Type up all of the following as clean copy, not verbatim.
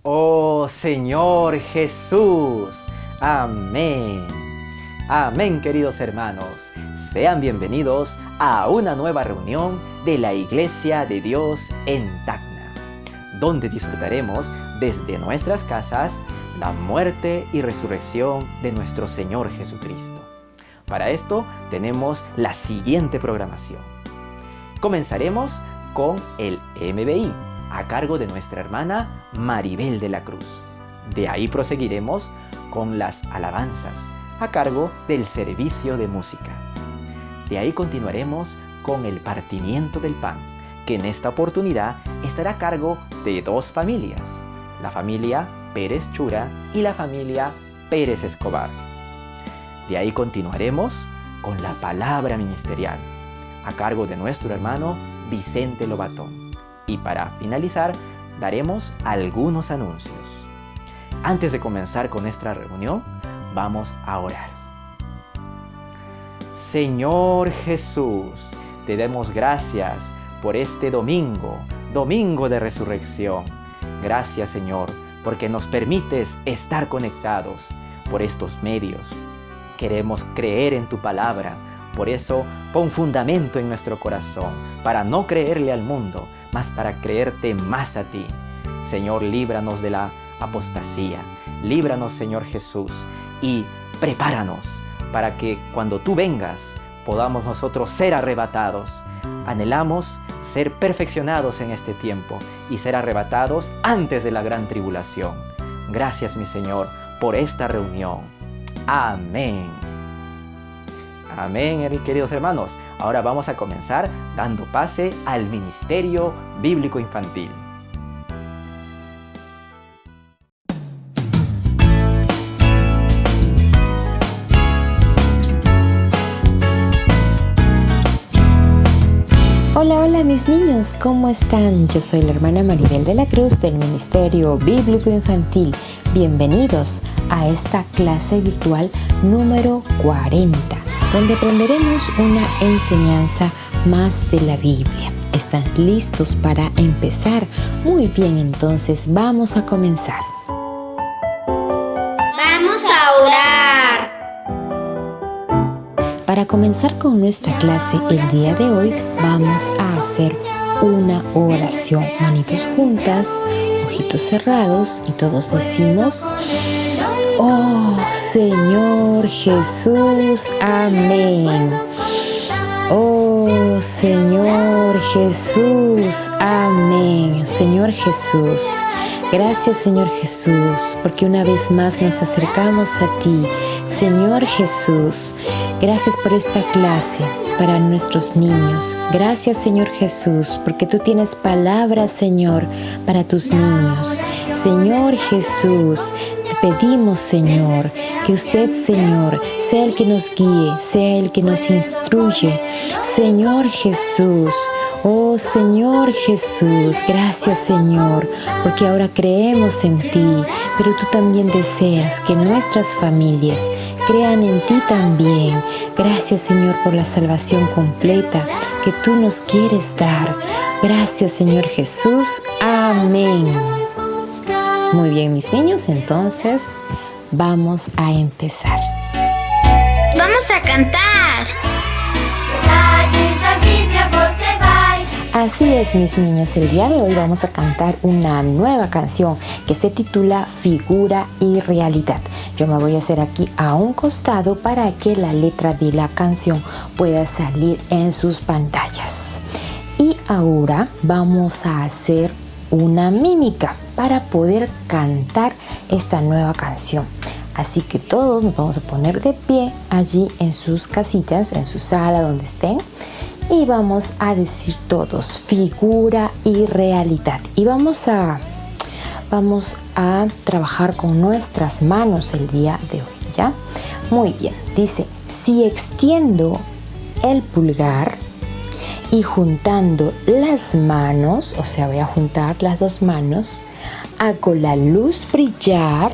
Oh Señor Jesús. Amén. Amén, queridos hermanos. Sean bienvenidos a una nueva reunión de la Iglesia de Dios en Tacna, donde disfrutaremos desde nuestras casas la muerte y resurrección de nuestro Señor Jesucristo. Para esto tenemos la siguiente programación. Comenzaremos con el MBI, a cargo de nuestra hermana Maribel de la Cruz. De ahí proseguiremos con las alabanzas, a cargo del servicio de música. De ahí continuaremos con el partimiento del pan, que en esta oportunidad estará a cargo de dos familias, la familia Pérez Chura y la familia Pérez Escobar. De ahí continuaremos con la palabra ministerial, a cargo de nuestro hermano Vicente Lobatón. Y para finalizar, daremos algunos anuncios. Antes de comenzar con nuestra reunión, vamos a orar. Señor Jesús, te damos gracias por este domingo de resurrección. Gracias, Señor, porque nos permites estar conectados por estos medios. Queremos creer en tu palabra, por eso pon fundamento en nuestro corazón, para no creerle al mundo, mas para creerte más a ti. Señor, líbranos de la apostasía, líbranos, Señor Jesús, y prepáranos para que cuando tú vengas podamos nosotros ser arrebatados. Anhelamos ser perfeccionados en este tiempo y ser arrebatados antes de la gran tribulación. Gracias, mi Señor, por esta reunión. Amén. Amén, queridos hermanos. Ahora vamos a comenzar dando pase al Ministerio Bíblico Infantil. Hola, hola mis niños, ¿cómo están? Yo soy la hermana Maribel de la Cruz del Ministerio Bíblico Infantil. Bienvenidos a esta clase virtual número 40, donde aprenderemos una enseñanza más de la Biblia. ¿Están listos para empezar? Muy bien, entonces vamos a comenzar. Vamos a orar. Para comenzar con nuestra clase el día de hoy, vamos a hacer una oración. Manitos juntas, ojitos cerrados y todos decimos: Oh Señor Jesús, amén. Oh Señor Jesús, amén. Señor Jesús, gracias Señor Jesús, porque una vez más nos acercamos a ti. Señor Jesús, gracias por esta clase para nuestros niños. Gracias Señor Jesús, porque tú tienes palabras, Señor, para tus niños. Señor Jesús, te pedimos, Señor, que usted, Señor, sea el que nos guíe, sea el que nos instruye. Señor Jesús, oh Señor Jesús, gracias Señor, porque ahora creemos en ti, pero tú también deseas que nuestras familias crean en ti también. Gracias Señor por la salvación completa que tú nos quieres dar. Gracias Señor Jesús, amén. Muy bien mis niños, entonces vamos a empezar. Vamos a cantar. Así es mis niños, el día de hoy vamos a cantar una nueva canción que se titula Figura y Realidad. Yo me voy a hacer aquí a un costado para que la letra de la canción pueda salir en sus pantallas. Y ahora vamos a hacer una mímica para poder cantar esta nueva canción. Así que todos nos vamos a poner de pie allí en sus casitas, en su sala, donde estén. y vamos a decir todos figura y realidad. Y vamos a trabajar con nuestras manos el día de hoy, ¿ya? Muy bien, dice, si extiendo el pulgar y juntando las manos, o sea, voy a juntar las dos manos, hago la luz brillar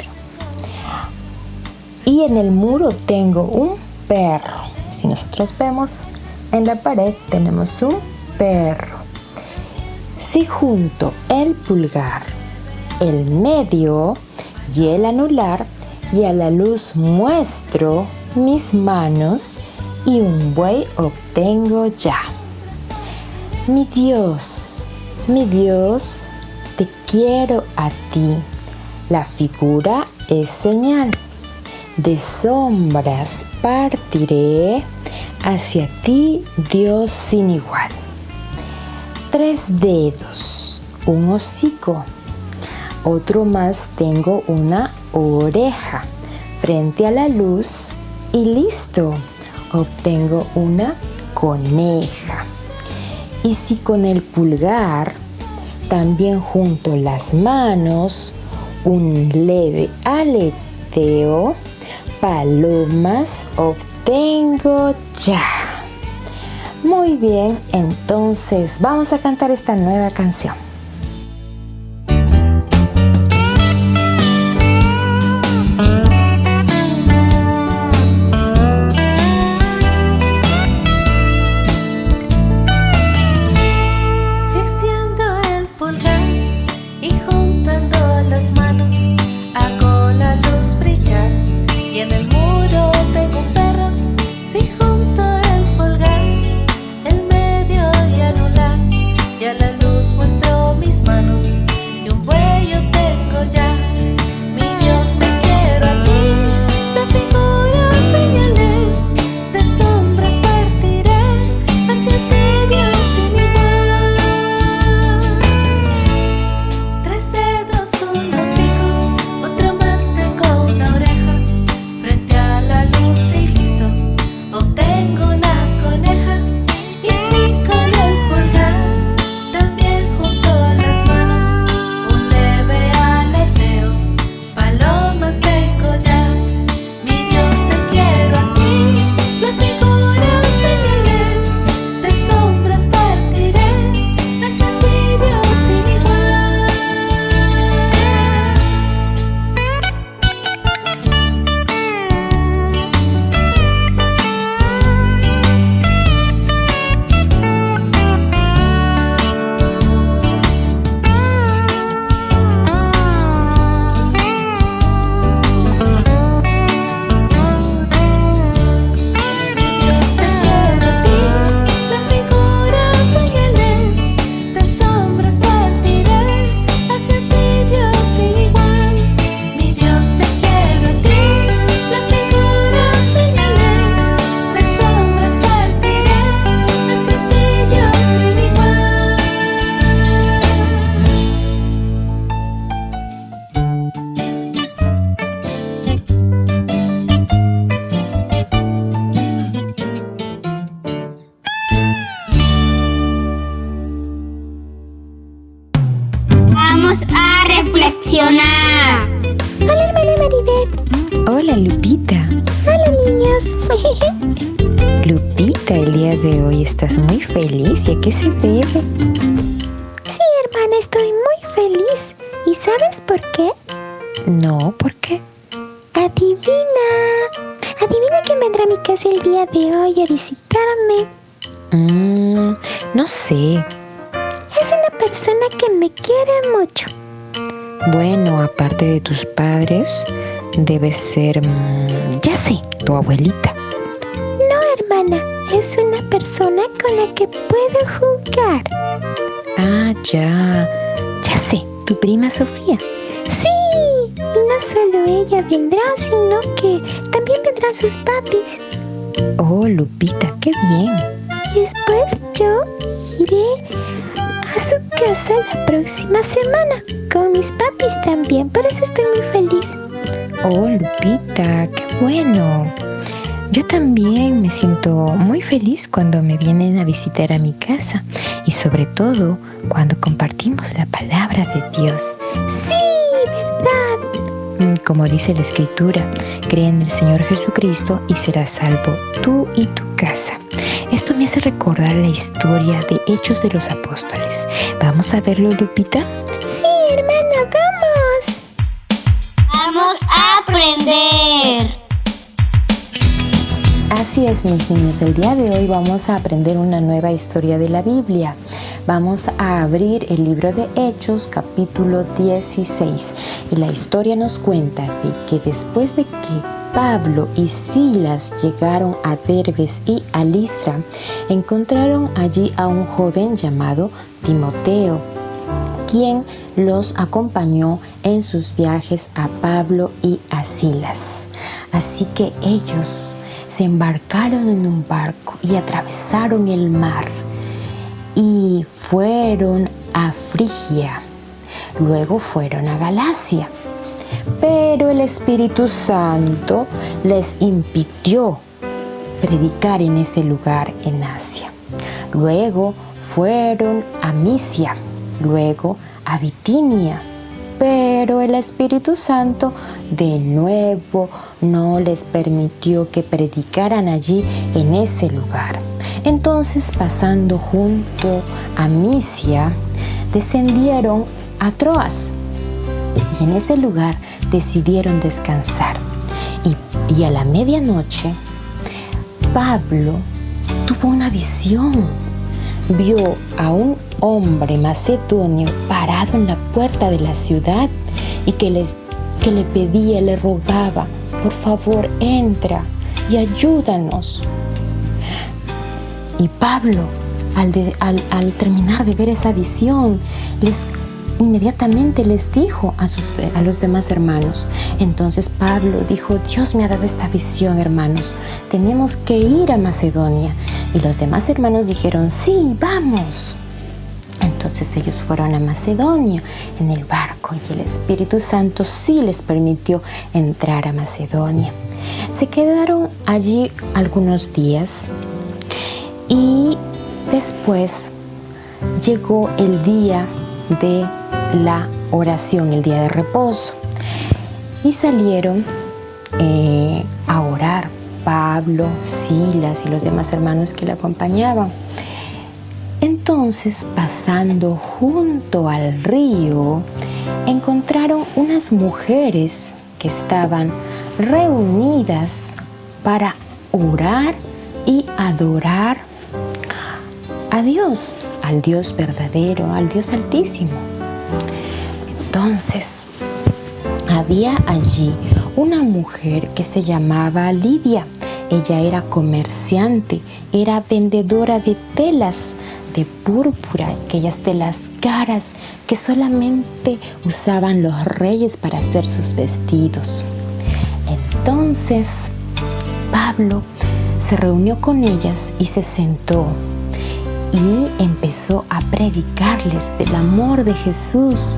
y en el muro tengo un perro. Si nosotros vemos en la pared tenemos un perro. Si junto el pulgar, el medio y el anular y a la luz muestro mis manos y un buey obtengo ya. Mi Dios, te quiero a ti. La figura es señal. De sombras partiré hacia ti, Dios sin igual. 3 dedos, un hocico. Otro más tengo una oreja. Frente a la luz y listo, obtengo una coneja. Y si con el pulgar también junto las manos, un leve aleteo, palomas obtengo ya. Muy bien, entonces vamos a cantar esta nueva canción. reflexionar. Hola, hermana Maribeth. Hola, Lupita. Hola, niños. Lupita, el día de hoy estás muy feliz. ¿Y a qué se debe? Sí, hermana, estoy muy feliz. ¿Y sabes por qué? No, ¿por qué? Adivina. Adivina quién vendrá a mi casa el día de hoy a visitarme. No sé. Es una persona que me quiere mucho. Bueno, aparte de tus padres, debe ser, ya sé, tu abuelita. No, hermana, es una persona con la que puedo jugar. Ah, ya sé, tu prima Sofía. Sí, y no solo ella vendrá, sino que también vendrán sus papis. Oh, Lupita, qué bien. Y después yo iré a su casa la próxima semana, con mis papis también, por eso estoy muy feliz. Oh, Lupita, qué bueno. Yo también me siento muy feliz cuando me vienen a visitar a mi casa y sobre todo cuando compartimos la palabra de Dios. Sí, ¿verdad? Como dice la Escritura, cree en el Señor Jesucristo y serás salvo tú y tu casa. Esto me hace recordar la historia de Hechos de los Apóstoles. ¿Vamos a verlo, Lupita? Sí, hermana, vamos. Vamos a aprender. Así es, mis niños, el día de hoy vamos a aprender una nueva historia de la Biblia. Vamos a abrir el libro de Hechos, capítulo 16. Y la historia nos cuenta de que después de que Pablo y Silas llegaron a Derbes y a Listra, encontraron allí a un joven llamado Timoteo, quien los acompañó en sus viajes a Pablo y a Silas. Así que ellos se embarcaron en un barco y atravesaron el mar y fueron a Frigia. Luego fueron a Galacia. Pero el Espíritu Santo les impidió predicar en ese lugar en Asia. Luego fueron a Misia, luego a Bitinia. Pero el Espíritu Santo de nuevo no les permitió que predicaran allí en ese lugar. Entonces, pasando junto a Misia, descendieron a Troas. Y en ese lugar decidieron descansar. Y a la medianoche, Pablo tuvo una visión. Vio a un hombre macedonio parado en la puerta de la ciudad y que le pedía, le rogaba: por favor, entra y ayúdanos. Y Pablo, al terminar de ver esa visión, inmediatamente les dijo a los demás hermanos. Entonces Pablo dijo: Dios me ha dado esta visión, hermanos, tenemos que ir a Macedonia. Y los demás hermanos dijeron: sí, vamos. Entonces ellos fueron a Macedonia en el barco y el Espíritu Santo sí les permitió entrar a Macedonia. Se quedaron allí algunos días y después llegó el día de la oración, el día de reposo, y salieron a orar Pablo, Silas y los demás hermanos que le acompañaban. Entonces, pasando junto al río, encontraron unas mujeres que estaban reunidas para orar y adorar a Dios, al Dios verdadero, al Dios altísimo. Entonces, había allí una mujer que se llamaba Lidia. Ella era comerciante, era vendedora de telas de púrpura, aquellas telas caras que solamente usaban los reyes para hacer sus vestidos. Entonces, Pablo se reunió con ellas y se sentó y empezó a predicarles del amor de Jesús,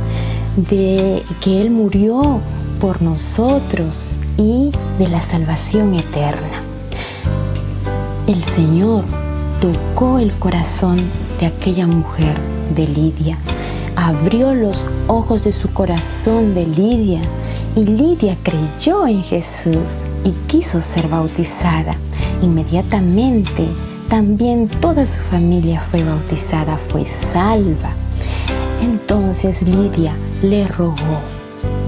de que Él murió por nosotros y de la salvación eterna. El Señor tocó el corazón de aquella mujer, de Lidia, abrió los ojos de su corazón de Lidia, y Lidia creyó en Jesús y quiso ser bautizada. Inmediatamente también toda su familia fue bautizada, fue salva. Entonces Lidia le rogó: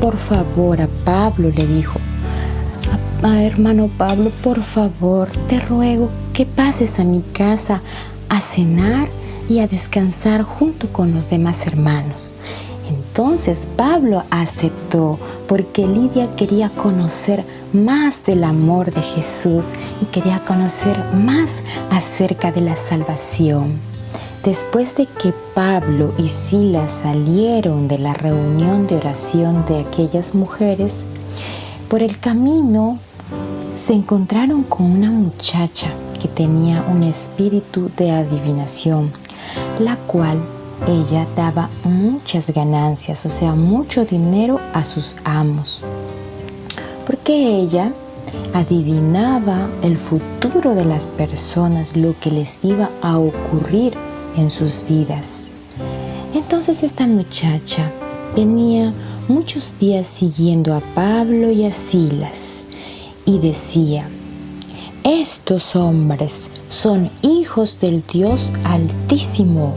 por favor, a Pablo le dijo: hermano Pablo, por favor, te ruego que pases a mi casa a cenar y a descansar junto con los demás hermanos. Entonces Pablo aceptó, porque Lidia quería conocer más del amor de Jesús y quería conocer más acerca de la salvación. Después de que Pablo y Silas salieron de la reunión de oración de aquellas mujeres, por el camino se encontraron con una muchacha que tenía un espíritu de adivinación, la cual ella daba muchas ganancias, o sea, mucho dinero a sus amos, porque ella adivinaba el futuro de las personas, lo que les iba a ocurrir en sus vidas. Entonces esta muchacha venía muchos días siguiendo a Pablo y a Silas y decía: estos hombres son hijos del Dios Altísimo,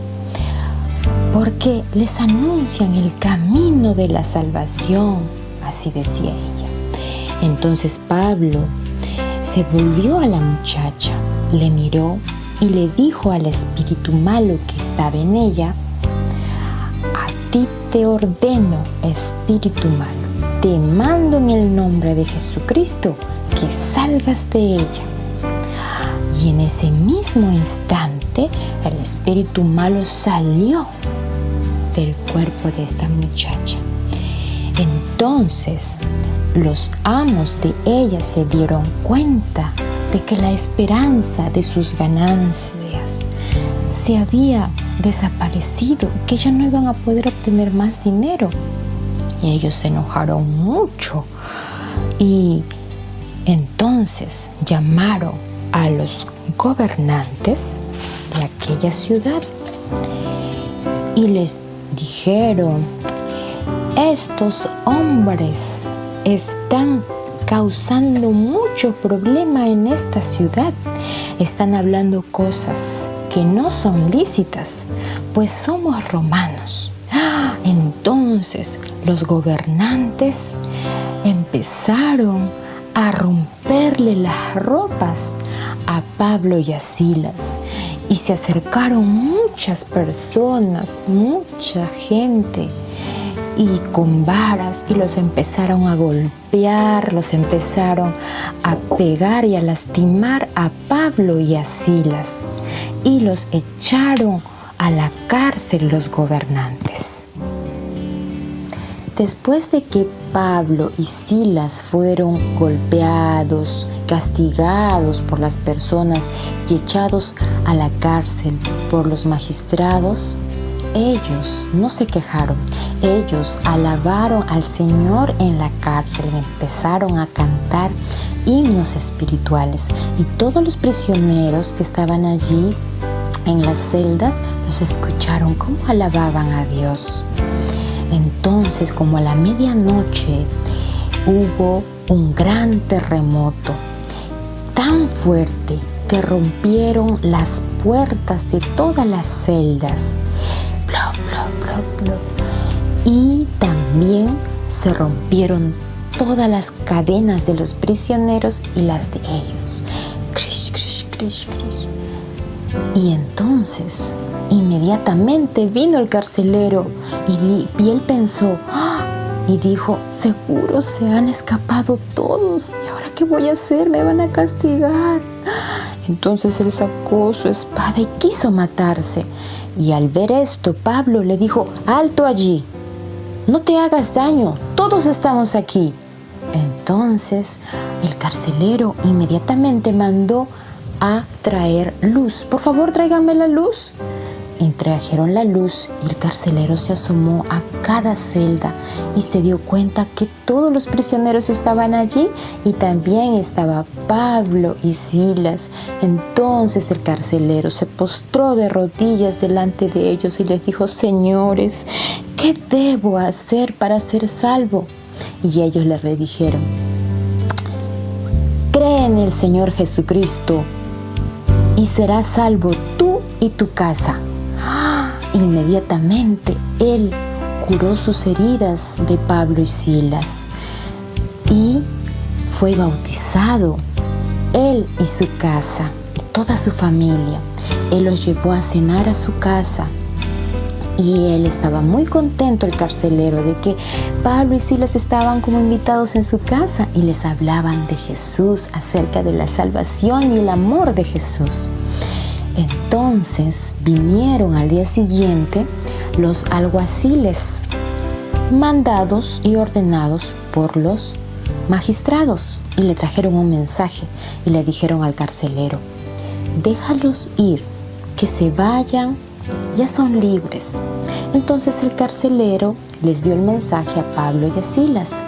porque les anuncian el camino de la salvación. Así decía ella. Entonces Pablo se volvió a la muchacha, le miró y le dijo al espíritu malo que estaba en ella: a ti te ordeno, espíritu malo, te mando en el nombre de Jesucristo que salgas de ella. Y en ese mismo instante el espíritu malo salió del cuerpo de esta muchacha. Entonces los amos de ella se dieron cuenta de que la esperanza de sus ganancias se había desaparecido, que ya no iban a poder obtener más dinero. Y ellos se enojaron mucho y entonces llamaron a los gobernantes de aquella ciudad y les dijeron: estos hombres están causando mucho problema en esta ciudad, están hablando cosas que no son lícitas, pues somos romanos. Entonces los gobernantes empezaron a romperle las ropas a Pablo y a Silas, y se acercaron muchas personas, mucha gente, y con varas, y los empezaron a golpear, los empezaron a pegar y a lastimar a Pablo y a Silas, y los echaron a la cárcel los gobernantes. Después de que Pablo y Silas fueron golpeados, castigados por las personas y echados a la cárcel por los magistrados, ellos no se quejaron. Ellos alabaron al Señor en la cárcel y empezaron a cantar himnos espirituales. Y todos los prisioneros que estaban allí en las celdas los escucharon cómo alababan a Dios. Entonces, como a la medianoche, hubo un gran terremoto tan fuerte que rompieron las puertas de todas las celdas. Plop, plop, plop, plop. Y también se rompieron todas las cadenas de los prisioneros y las de ellos. Crish, crish, crish, crish. Y entonces inmediatamente vino el carcelero y él pensó, y dijo: seguro se han escapado todos, ¿y ahora qué voy a hacer? Me van a castigar. Entonces él sacó su espada y quiso matarse. Y al ver esto, Pablo le dijo: alto allí, no te hagas daño, todos estamos aquí. Entonces el carcelero inmediatamente mandó a traer luz. Por favor, tráiganme la luz. Y trajeron la luz y el carcelero se asomó a cada celda y se dio cuenta que todos los prisioneros estaban allí y también estaba Pablo y Silas. Entonces el carcelero se postró de rodillas delante de ellos y les dijo: señores, ¿qué debo hacer para ser salvo? Y ellos le redijeron: cree en el Señor Jesucristo y serás salvo tú y tu casa. Inmediatamente él curó sus heridas de Pablo y Silas y fue bautizado, él y su casa, toda su familia. Él los llevó a cenar a su casa y él estaba muy contento, el carcelero, de que Pablo y Silas estaban como invitados en su casa y les hablaban de Jesús, acerca de la salvación y el amor de Jesús. Entonces vinieron al día siguiente los alguaciles, mandados y ordenados por los magistrados, y le trajeron un mensaje y le dijeron al carcelero: déjalos ir, que se vayan, ya son libres. Entonces el carcelero les dio el mensaje a Pablo y a Silas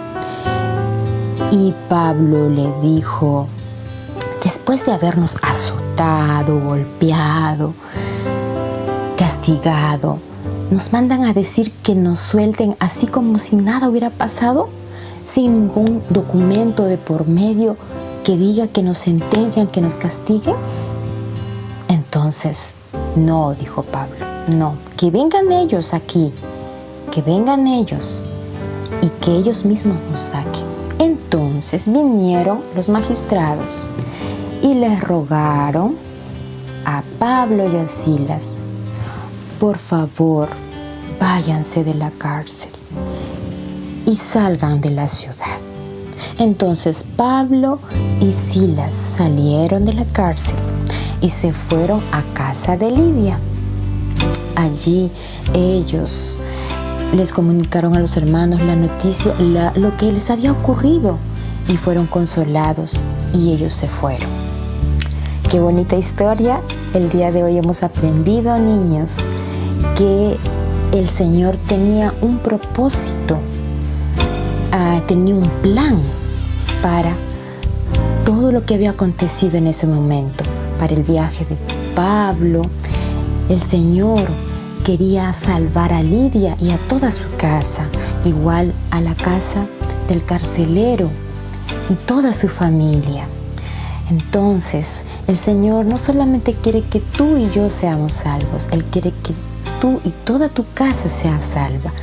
Y Pablo le dijo: después de habernos azotado, golpeado, castigado, nos mandan a decir que nos suelten así como si nada hubiera pasado, sin ningún documento de por medio que diga que nos sentencian, que nos castiguen. Entonces, no, dijo Pablo, no, que vengan ellos aquí, que vengan ellos y que ellos mismos nos saquen. Entonces vinieron los magistrados y les rogaron a Pablo y a Silas: por favor, váyanse de la cárcel y salgan de la ciudad. Entonces Pablo y Silas salieron de la cárcel y se fueron a casa de Lidia. Allí ellos les comunicaron a los hermanos la noticia, lo que les había ocurrido, y fueron consolados y ellos se fueron. Qué bonita historia. El día de hoy hemos aprendido, niños, que el Señor tenía un propósito, tenía un plan para todo lo que había acontecido en ese momento, para el viaje de Pablo. El Señor quería salvar a Lidia y a toda su casa, igual a la casa del carcelero y toda su familia. Entonces, el Señor no solamente quiere que tú y yo seamos salvos, Él quiere que tú y toda tu casa sea salva,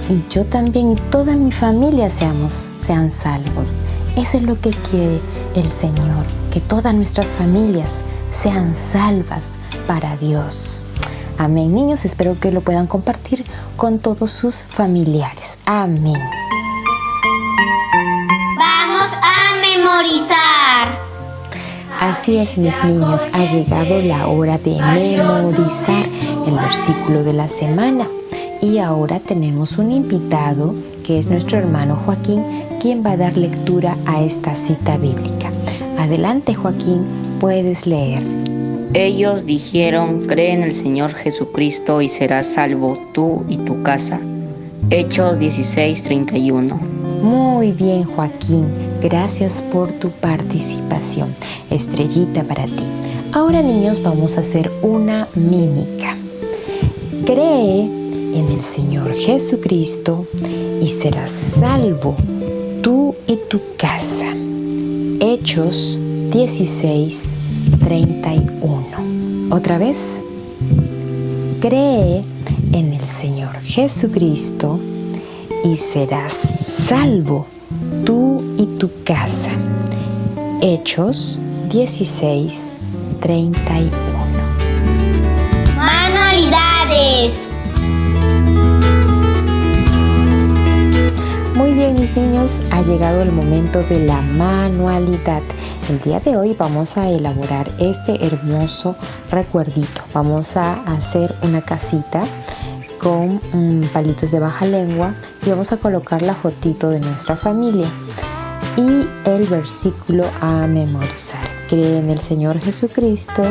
y yo también y toda mi familia sean salvos. Eso es lo que quiere el Señor, que todas nuestras familias sean salvas para Dios. Amén, niños, espero que lo puedan compartir con todos sus familiares. Amén. Vamos a memorizar. Así es, mis niños, ha llegado la hora de memorizar el versículo de la semana. Y ahora tenemos un invitado, que es nuestro hermano Joaquín, quien va a dar lectura a esta cita bíblica. Adelante, Joaquín, puedes leer. Ellos dijeron: cree en el Señor Jesucristo y serás salvo tú y tu casa. Hechos 16:31. Muy bien, Joaquín. Gracias por tu participación. Estrellita para ti. Ahora, niños, vamos a hacer una mímica. Cree en el Señor Jesucristo y serás salvo tú y tu casa. Hechos 16:31. Otra vez. Cree en el Señor Jesucristo y serás salvo tú y tu casa. Hechos 16:31. Manualidades. Muy bien, mis niños, ha llegado el momento de la manualidad. El día de hoy vamos a elaborar este hermoso recuerdito. Vamos a hacer una casita con palitos de baja lengua y vamos a colocar la fotito de nuestra familia y el versículo a memorizar. Cree en el Señor Jesucristo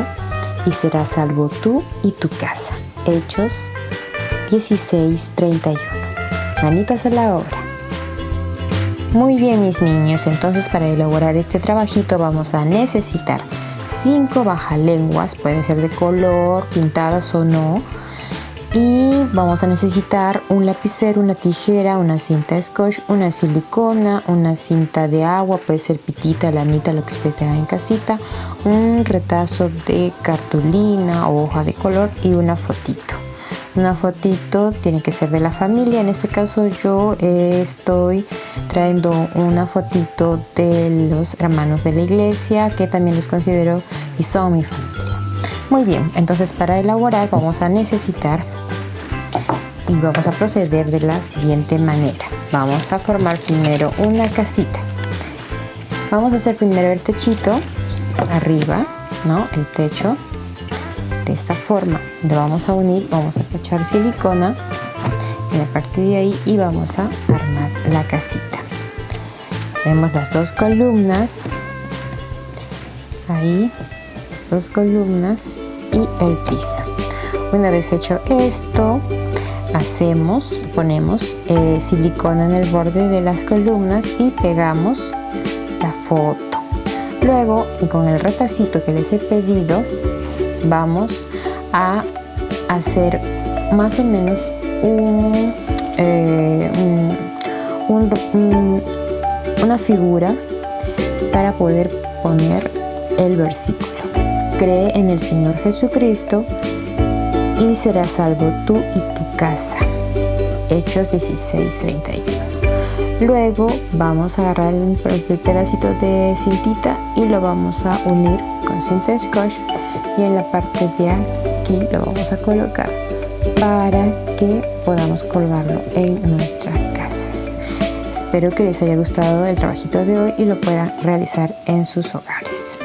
y serás salvo tú y tu casa. Hechos 16:31. Manitas a la obra. Muy bien, mis niños, entonces para elaborar este trabajito vamos a necesitar 5 bajalenguas, pueden ser de color, pintadas o no, y vamos a necesitar un lapicero, una tijera, una cinta scotch, una silicona, una cinta de agua, puede ser pitita, lanita, lo que ustedes tengan en casita, un retazo de cartulina o hoja de color y una fotito. Una fotito tiene que ser de la familia. En este caso yo estoy trayendo una fotito de los hermanos de la iglesia, que también los considero y son mi familia. Muy bien, entonces para elaborar vamos a necesitar y vamos a proceder de la siguiente manera. Vamos a formar primero una casita. Vamos a hacer primero el techito arriba, ¿no? El techo. De esta forma, le vamos a unir, vamos a echar silicona y a partir de ahí y vamos a armar la casita. Tenemos las 2 columnas, ahí, las 2 columnas y el piso. Una vez hecho esto, ponemos silicona en el borde de las columnas y pegamos la foto. Luego, y con el retacito que les he pedido, vamos a hacer más o menos una figura para poder poner el versículo. Cree en el Señor Jesucristo y serás salvo tú y tu casa. Hechos 16:31. Luego vamos a agarrar el pedacito de cintita y lo vamos a unir con cinta scotch, y en la parte de aquí lo vamos a colocar para que podamos colgarlo en nuestras casas. Espero que les haya gustado el trabajito de hoy y lo puedan realizar en sus hogares.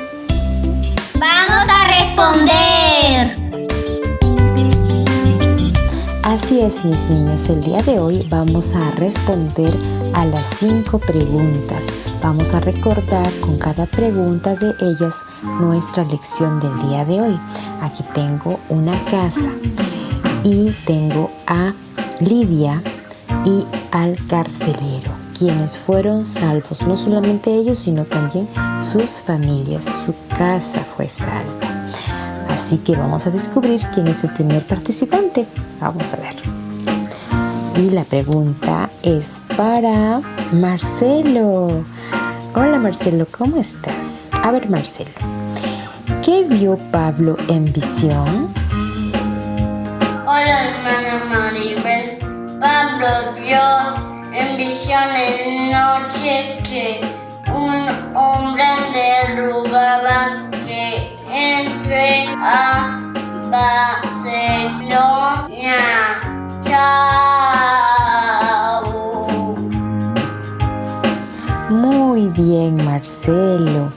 Vamos a responder. Así es, mis niños, el día de hoy vamos a responder a las 5 preguntas. Vamos a recordar con cada pregunta de ellas nuestra lección del día de hoy. Aquí tengo una casa y tengo a Lidia y al carcelero, quienes fueron salvos, no solamente ellos, sino también sus familias, su casa fue salva. Así que vamos a descubrir quién es el primer participante. Vamos a ver. Y la pregunta es para Marcelo. Hola Marcelo, ¿cómo estás? A ver Marcelo, ¿qué vio Pablo en visión? Hola hermana Maribel. Pablo vio en visión en noche que un hombre le rogaba que entre a Barcelona. Chao. Muy bien Marcelo.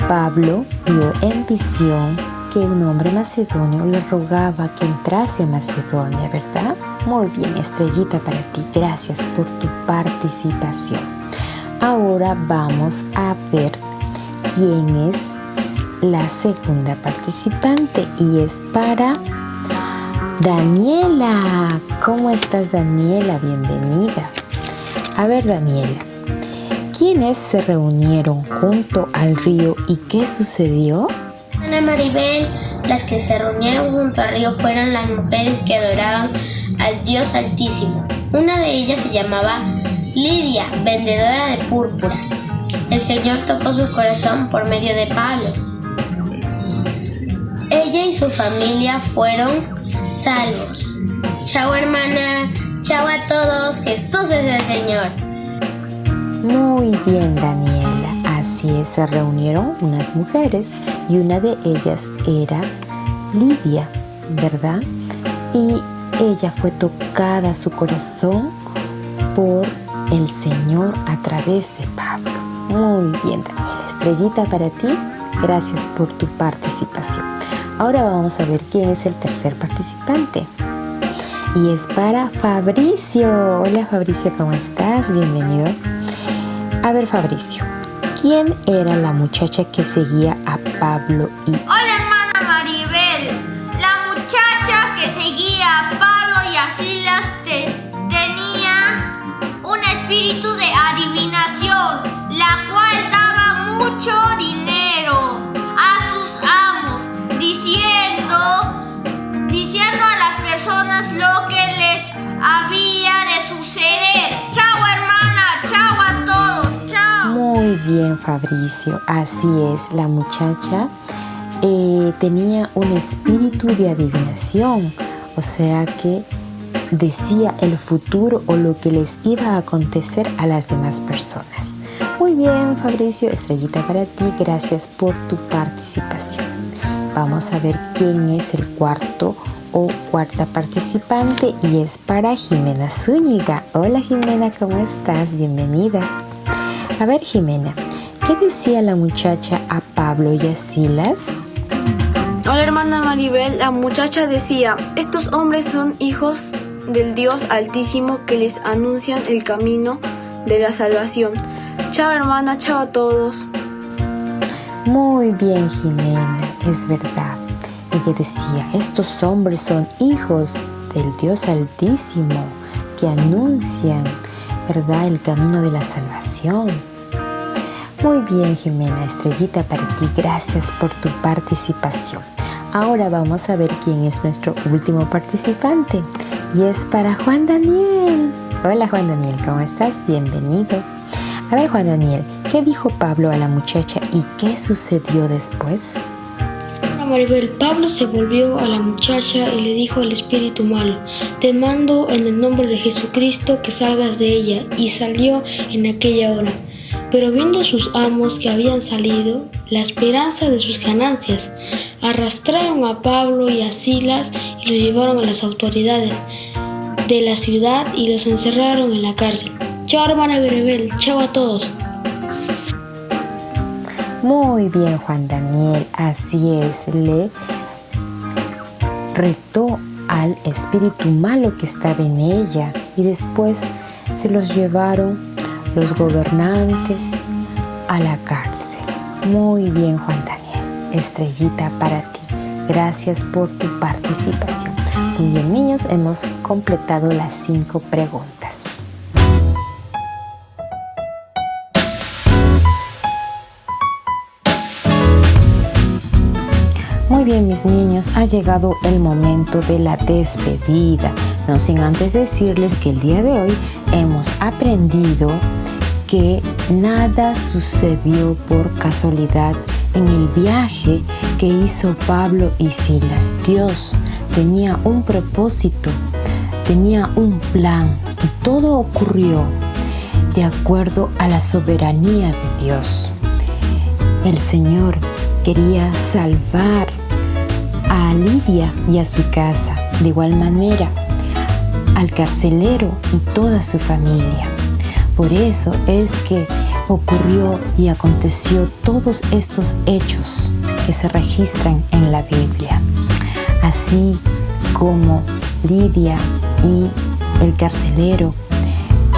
Pablo vio en visión que un hombre macedonio le rogaba que entrase a Macedonia, ¿verdad? Muy bien, estrellita para ti. Gracias por tu participación. Ahora vamos a ver quién es la segunda participante y es para Daniela. ¿Cómo estás, Daniela? Bienvenida. A ver, Daniela, ¿quiénes se reunieron junto al río y qué sucedió? Ana Maribel, las que se reunieron junto al río fueron las mujeres que adoraban al Dios Altísimo. Una de ellas se llamaba Lidia, vendedora de púrpura. El Señor tocó su corazón por medio de Pablo. Ella y su familia fueron salvos. Chao hermana, chao a todos, Jesús es el Señor. Muy bien, Daniela. Así es, se reunieron unas mujeres y una de ellas era Lidia, ¿verdad? Y ella fue tocada a su corazón por el Señor a través de Pablo. Muy bien, Daniela. Estrellita para ti. Gracias por tu participación. Ahora vamos a ver quién es el tercer participante. Y es para Fabricio. Hola Fabricio, ¿cómo estás? Bienvenido. A ver Fabricio, ¿quién era la muchacha que seguía a Pablo y... Hola hermana Maribel, la muchacha que seguía a Pablo y a Silas tenía un espíritu de adivinación, la cual daba mucho dinero a sus amos, diciendo a las personas lo que les había de suceder. Chao hermana, chao a todos, chao. Muy bien Fabricio, así es, la muchacha tenía un espíritu de adivinación, o sea que decía el futuro o lo que les iba a acontecer a las demás personas. Muy bien Fabricio, estrellita para ti, gracias por tu participación. Vamos a ver quién es el cuarto o cuarta participante y es para Jimena Zúñiga. Hola Jimena, ¿cómo estás? Bienvenida. A ver Jimena, ¿qué decía la muchacha a Pablo y a Silas? Hola hermana Maribel, la muchacha decía, estos hombres son hijos del Dios Altísimo que les anuncian el camino de la salvación. Chao hermana, chao a todos. Muy bien Jimena, es verdad. Ella decía, estos hombres son hijos del Dios Altísimo que anuncian, ¿verdad?, el camino de la salvación. Muy bien, Jimena, estrellita para ti, gracias por tu participación. Ahora vamos a ver quién es nuestro último participante y es para Juan Daniel. Hola Juan Daniel, ¿cómo estás? Bienvenido. A ver Juan Daniel, ¿qué dijo Pablo a la muchacha y qué sucedió después? Maribel, Pablo se volvió a la muchacha y le dijo al espíritu malo: te mando en el nombre de Jesucristo que salgas de ella, y salió en aquella hora. Pero viendo sus amos que habían salido, la esperanza de sus ganancias, arrastraron a Pablo y a Silas y los llevaron a las autoridades de la ciudad y los encerraron en la cárcel. Chao hermana Maribel, chao a todos. Muy bien, Juan Daniel, así es, le retó al espíritu malo que estaba en ella y después se los llevaron los gobernantes a la cárcel. Muy bien, Juan Daniel, estrellita para ti. Gracias por tu participación. Muy bien, niños, hemos completado las 5 preguntas. Muy bien, mis niños, ha llegado el momento de la despedida. No sin antes decirles que el día de hoy hemos aprendido que nada sucedió por casualidad en el viaje que hizo Pablo y Silas. Dios tenía un propósito, tenía un plan y todo ocurrió de acuerdo a la soberanía de Dios. El Señor quería salvar a Lidia y a su casa, de igual manera al carcelero y toda su familia. Por eso es que ocurrió y aconteció todos estos hechos que se registran en la Biblia. Así como Lidia y el carcelero,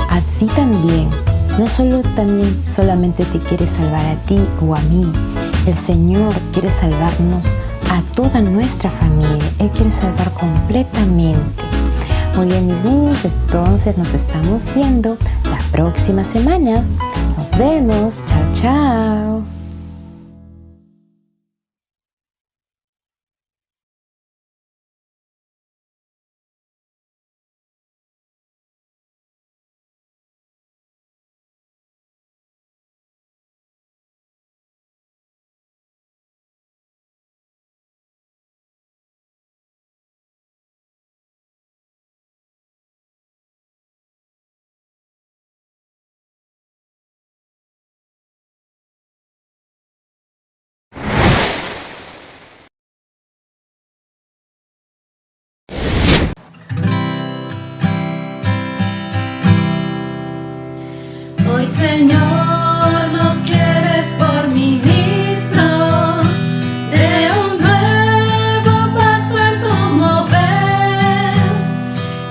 así también, no solamente te quiere salvar a ti o a mí, el Señor quiere salvarnos a toda nuestra familia. Él quiere salvar completamente. Muy bien, mis niños, entonces nos estamos viendo la próxima semana. Nos vemos. Chao, chao. Hoy, Señor, nos quieres por ministros de un nuevo pacto en tu mover,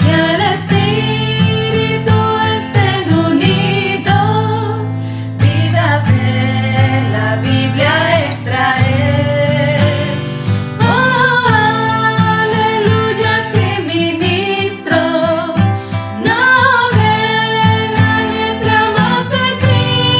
que el Espíritu estén unidos, vida de la Biblia extraer. Oh, aleluya, sin ministros no ve la letra más de Cristo.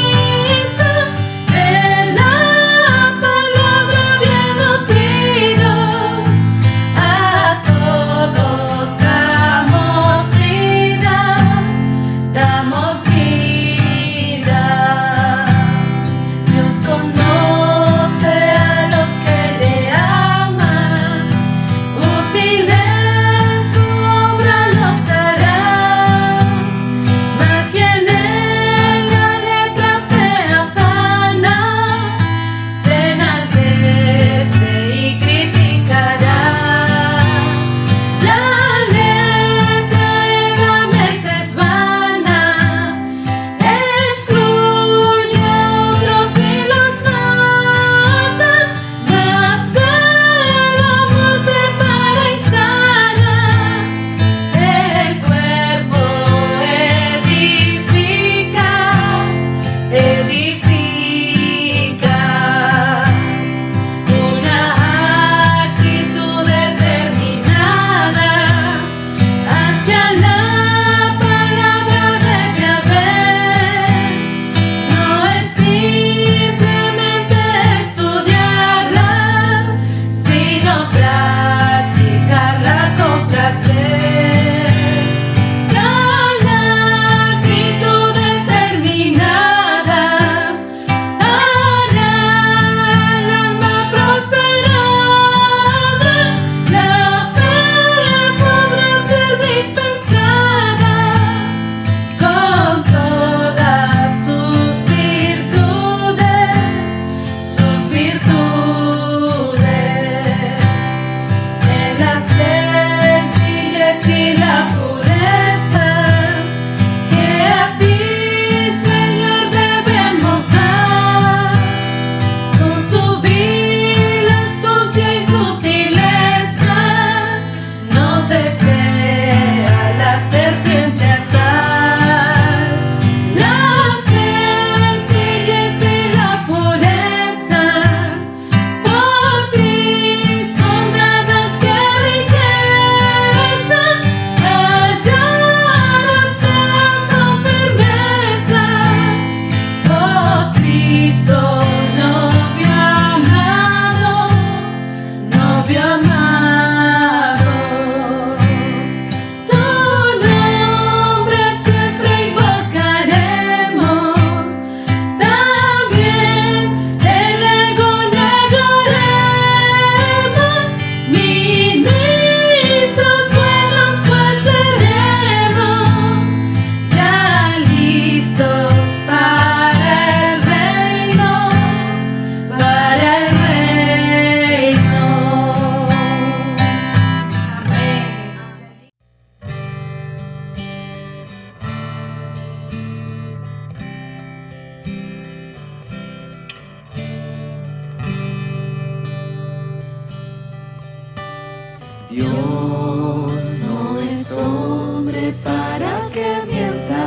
Dios no es hombre para que mienta,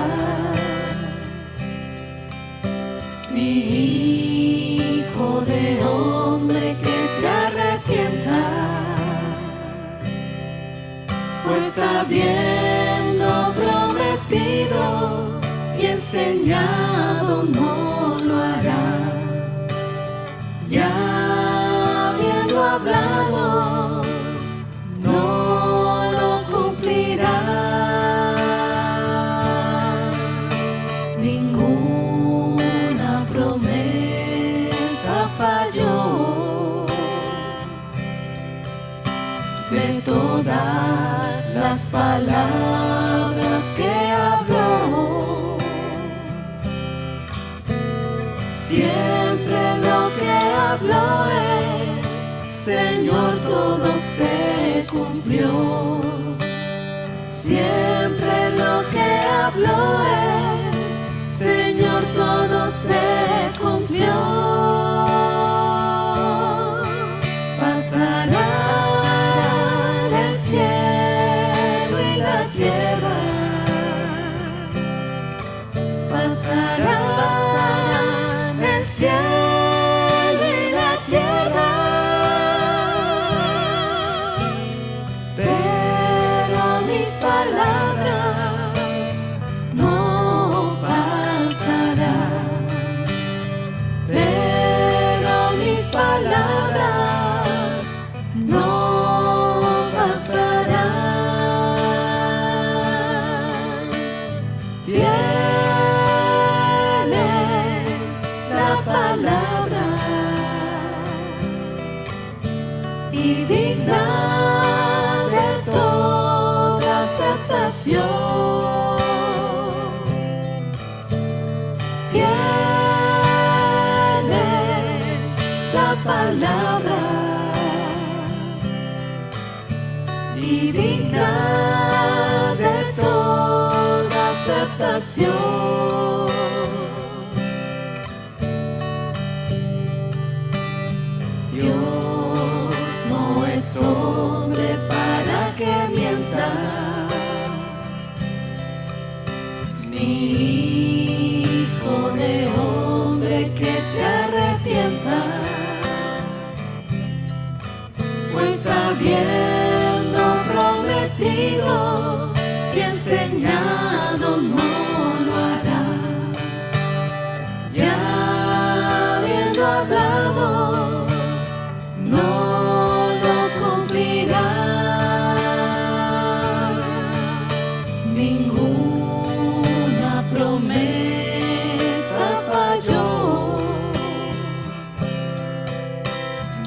ni hijo de hombre que se arrepienta, pues habiendo prometido y enseñado no lo hará, ya habiendo hablado no lo cumplirá. Ninguna promesa falló, de todas las palabras que habló, siempre lo que habló Señor, todo se cumplió. Siempre lo que habló Señor, todo se cumplió. Pasará el cielo y la tierra, pasarán el cielo y la tierra, pero mis palabras no pasarán, pero mis palabras no pasarán. Fiel es la palabra y digna de toda aceptación. Fiel es la palabra y digna de toda aceptación. Dios no es hombre para que mienta, ni hijo de hombre que se arrepienta, pues habiendo prometido y enseñado no lo hará, ya habiendo hablado no lo cumplirá. Ninguna promesa falló,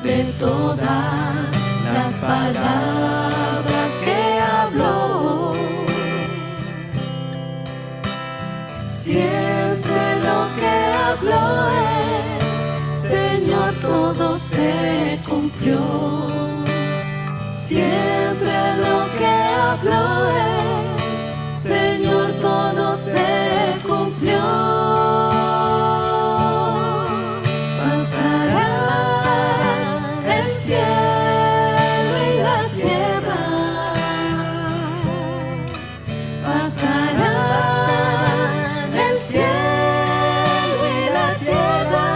de todas las palabras que habló, siempre lo que habló Señor, todo se cumplió. Siempre lo que habló Señor, todo se cumplió. Pasará el cielo y la tierra, pasará el cielo y la tierra,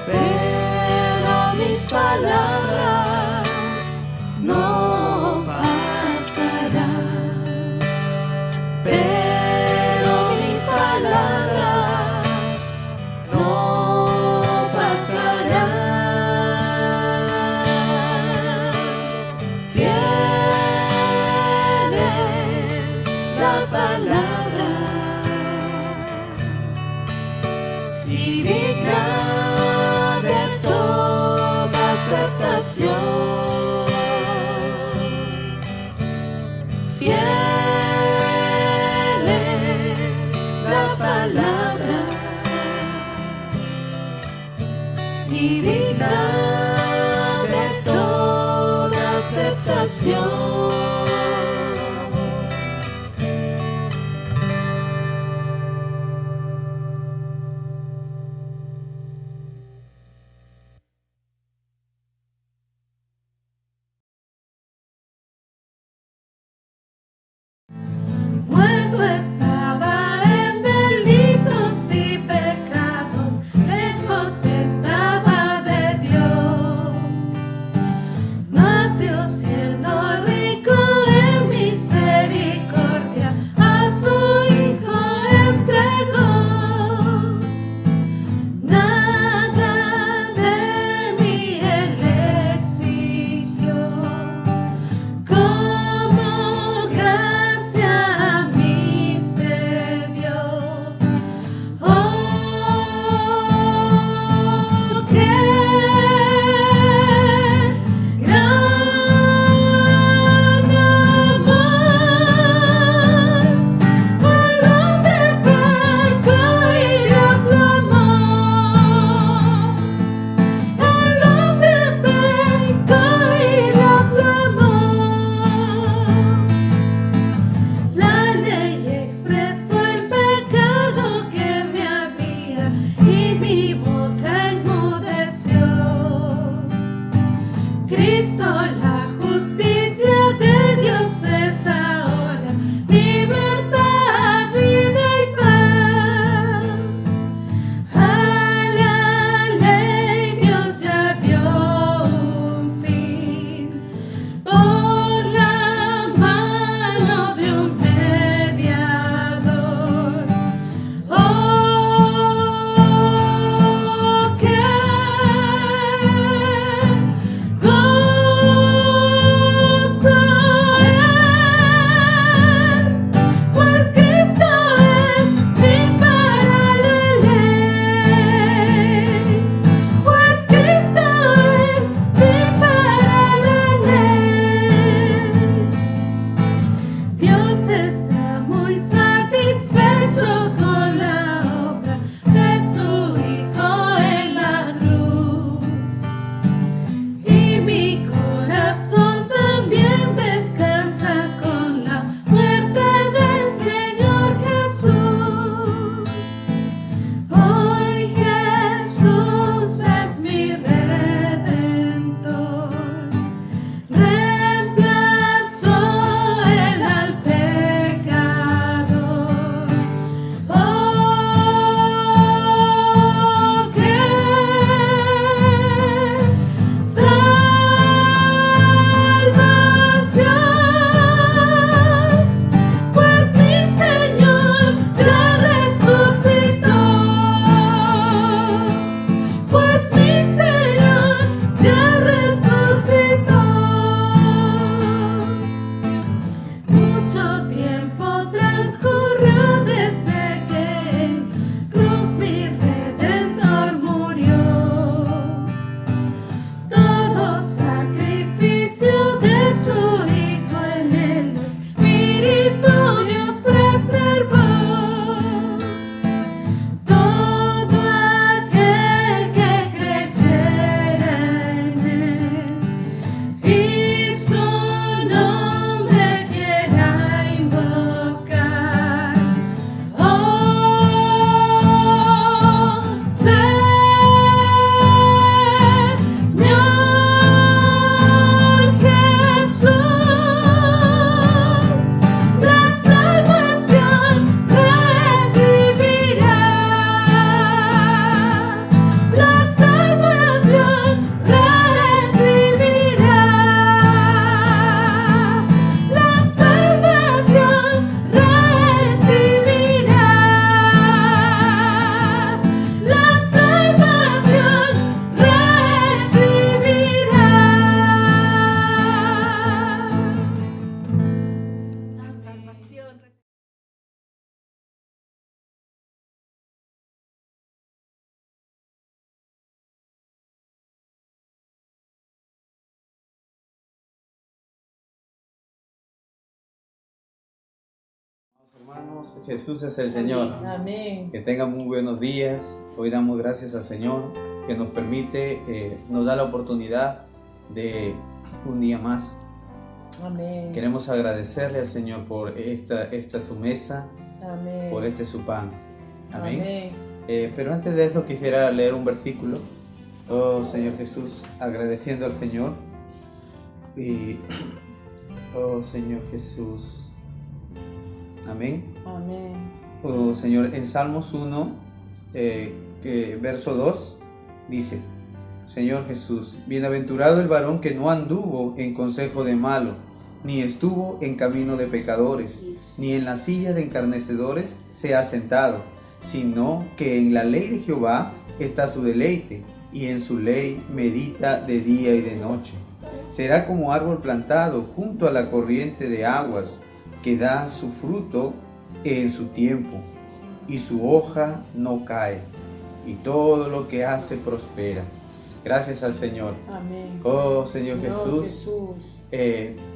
pero mis palabras no pasarán, pero mis palabras no pasarán. Fiel es la palabra y digna de toda aceptación. Fiel es la palabra y digna de toda aceptación. Hermanos, Jesús es el Señor. Amén. Que tengan muy buenos días. Hoy damos gracias al Señor que nos permite, nos da la oportunidad de un día más. Amén. Queremos agradecerle al Señor por esta su mesa, Amén. por su pan. Amén. Amén. Pero antes de eso quisiera leer un versículo. Oh Señor Jesús, agradeciendo al Señor. Y oh Señor Jesús. Amén. Amén. Oh Señor, en Salmos 1, verso 2, dice: Señor Jesús, bienaventurado el varón que no anduvo en consejo de malo, ni estuvo en camino de pecadores, ni en la silla de escarnecedores se ha sentado, sino que en la ley de Jehová está su deleite, y en su ley medita de día y de noche. Será como árbol plantado junto a la corriente de aguas, que da su fruto en su tiempo, y su hoja no cae, y todo lo que hace prospera. Gracias al Señor. Amén. Oh Señor Jesús.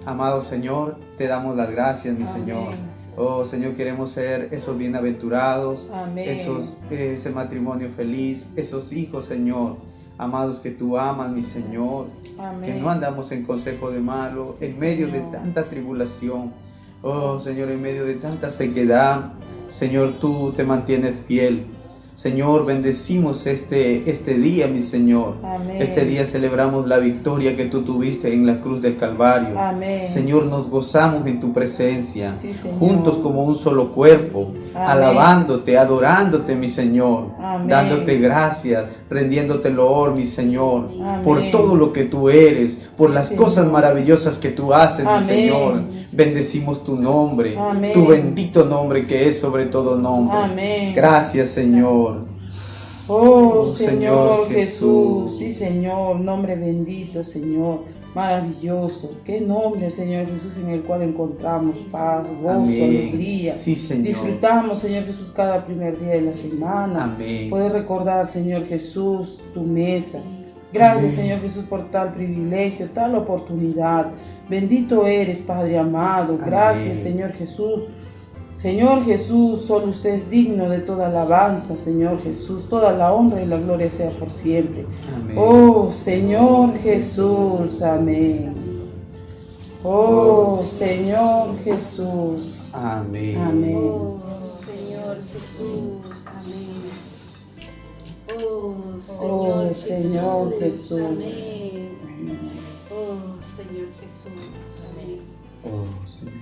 Amado Señor, te damos las gracias, mi Amén. Señor. Oh Señor, queremos ser esos bienaventurados, Amén. ese matrimonio feliz, esos hijos, Señor, amados que tú amas, mi Señor. Amén. Que no andamos en consejo de malo, en medio de tanta tribulación. Oh Señor, en medio de tanta sequedad, Señor, tú te mantienes fiel. Señor, bendecimos este día, mi Señor. Amén. Este día celebramos la victoria que tú tuviste en la cruz del Calvario. Amén. Señor, nos gozamos en tu presencia, Sí, Señor. juntos como un solo cuerpo, Amén. alabándote, adorándote, mi Señor, Amén. dándote gracias, rendiéndote loor, mi Señor, Amén. por todo lo que tú eres, por Sí, las Señor. cosas maravillosas que tú haces, Amén. mi Señor. Bendecimos tu nombre, Amén. tu bendito nombre que es sobre todo nombre. Amén. Gracias, Señor. Oh, Oh, Señor Señor Jesús. Jesús. Sí, Señor. Nombre bendito, Señor. Maravilloso. Qué nombre, Señor Jesús, en el cual encontramos paz, gozo, Amén. alegría. Sí, Señor. Disfrutamos, Señor Jesús, cada primer día de la semana. Amén. Poder recordar, Señor Jesús, tu mesa. Gracias, Amén. Señor Jesús, por tal privilegio, tal oportunidad. Bendito eres, Padre amado. Gracias, Amén. Señor Jesús. Señor Jesús, solo usted es digno de toda alabanza, Señor Jesús. Toda la honra y la gloria sea por siempre. Amén. Oh, Señor Jesús, amén. Oh, Señor Jesús. Amén. Amén. Señor Jesús, amén. Oh, Oh, Señor Jesús. amén. Oh, Señor Jesús, amén. Oh, Señor.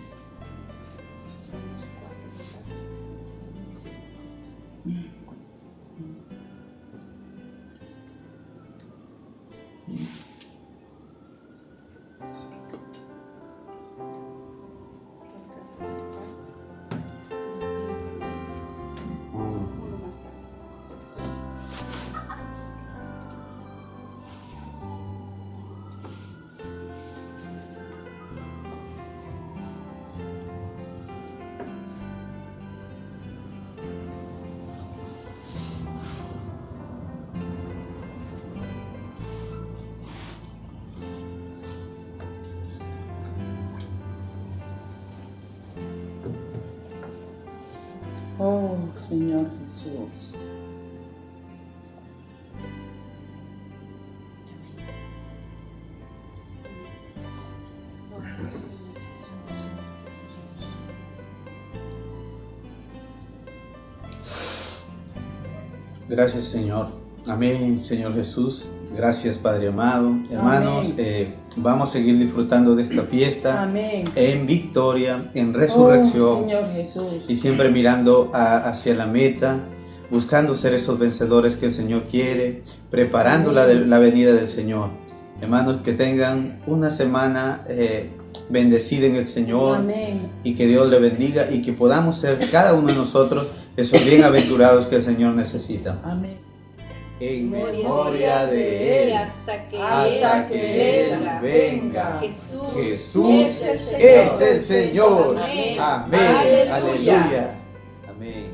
Oh, Señor Jesús. Gracias, Señor. Amén, Señor Jesús. Gracias, Padre amado. Hermanos, vamos a seguir disfrutando de esta fiesta. Amén. En victoria, en resurrección. Oh, Señor Jesús. Y siempre mirando hacia la meta, buscando ser esos vencedores que el Señor quiere, preparando la venida del Señor. Hermanos, que tengan una semana bendecida en el Señor. Amén. Y que Dios le bendiga y que podamos ser cada uno de nosotros esos bienaventurados que el Señor necesita. Amén. En memoria de Él, hasta que Él venga. Jesús, es el Señor. Amén. Amén. Aleluya. Aleluya. Amén.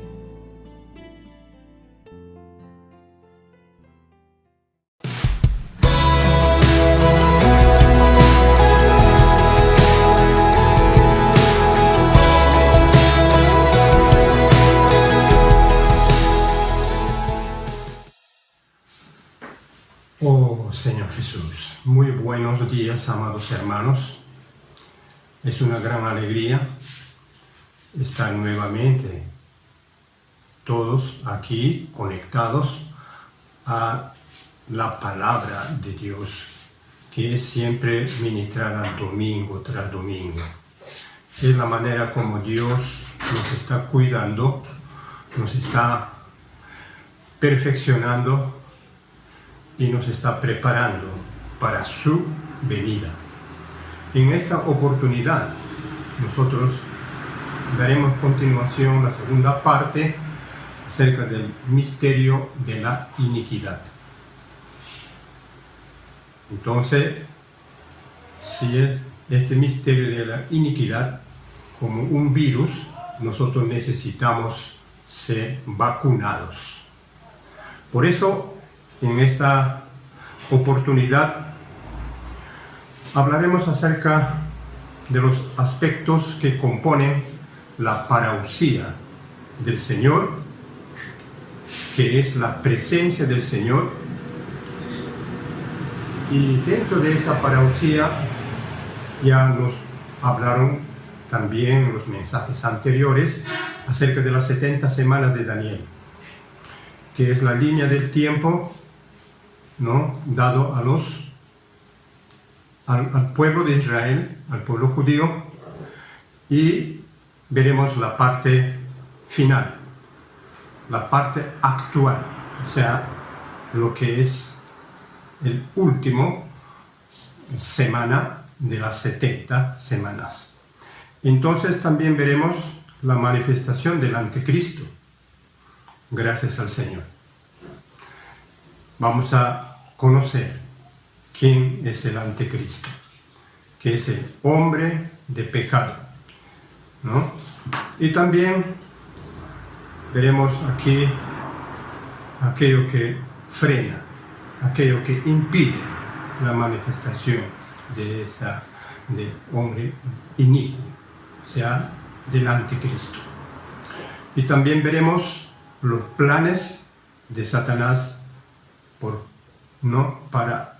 Muy buenos días, amados hermanos. Es una gran alegría estar nuevamente todos aquí conectados a la palabra de Dios, que es siempre ministrada domingo tras domingo. Es la manera como Dios nos está cuidando, nos está perfeccionando y nos está preparando para su venida. En esta oportunidad nosotros daremos continuación a la segunda parte acerca del misterio de la iniquidad. Entonces, si es este misterio de la iniquidad como un virus, nosotros necesitamos ser vacunados. Por eso, en esta oportunidad hablaremos acerca de los aspectos que componen la parusía del Señor, que es la presencia del Señor. Y dentro de esa parusía ya nos hablaron también en los mensajes anteriores acerca de las 70 semanas de Daniel, que es la línea del tiempo, ¿no?, dado a al pueblo de Israel, al pueblo judío, y veremos la parte final, la parte actual, o sea, lo que es el último semana de las 70 semanas. Entonces también veremos la manifestación del anticristo, gracias al Señor. Vamos a conocer quién es el anticristo, que es el hombre de pecado, ¿no? Y también veremos aquí aquello que frena, aquello que impide la manifestación del hombre inicuo, o sea, del anticristo. Y también veremos los planes de Satanás para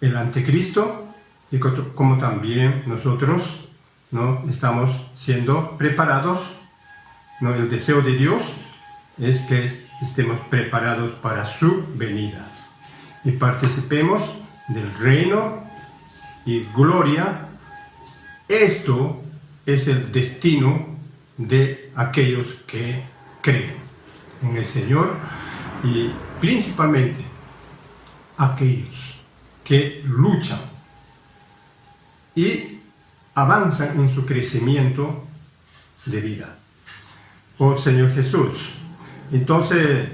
el anticristo, y como también nosotros, ¿no?, estamos siendo preparados, ¿no? El deseo de Dios es que estemos preparados para su venida y participemos del reino y gloria. Esto es el destino de aquellos que creen en el Señor, y principalmente aquellos que luchan y avanzan en su crecimiento de vida. Oh Señor Jesús. Entonces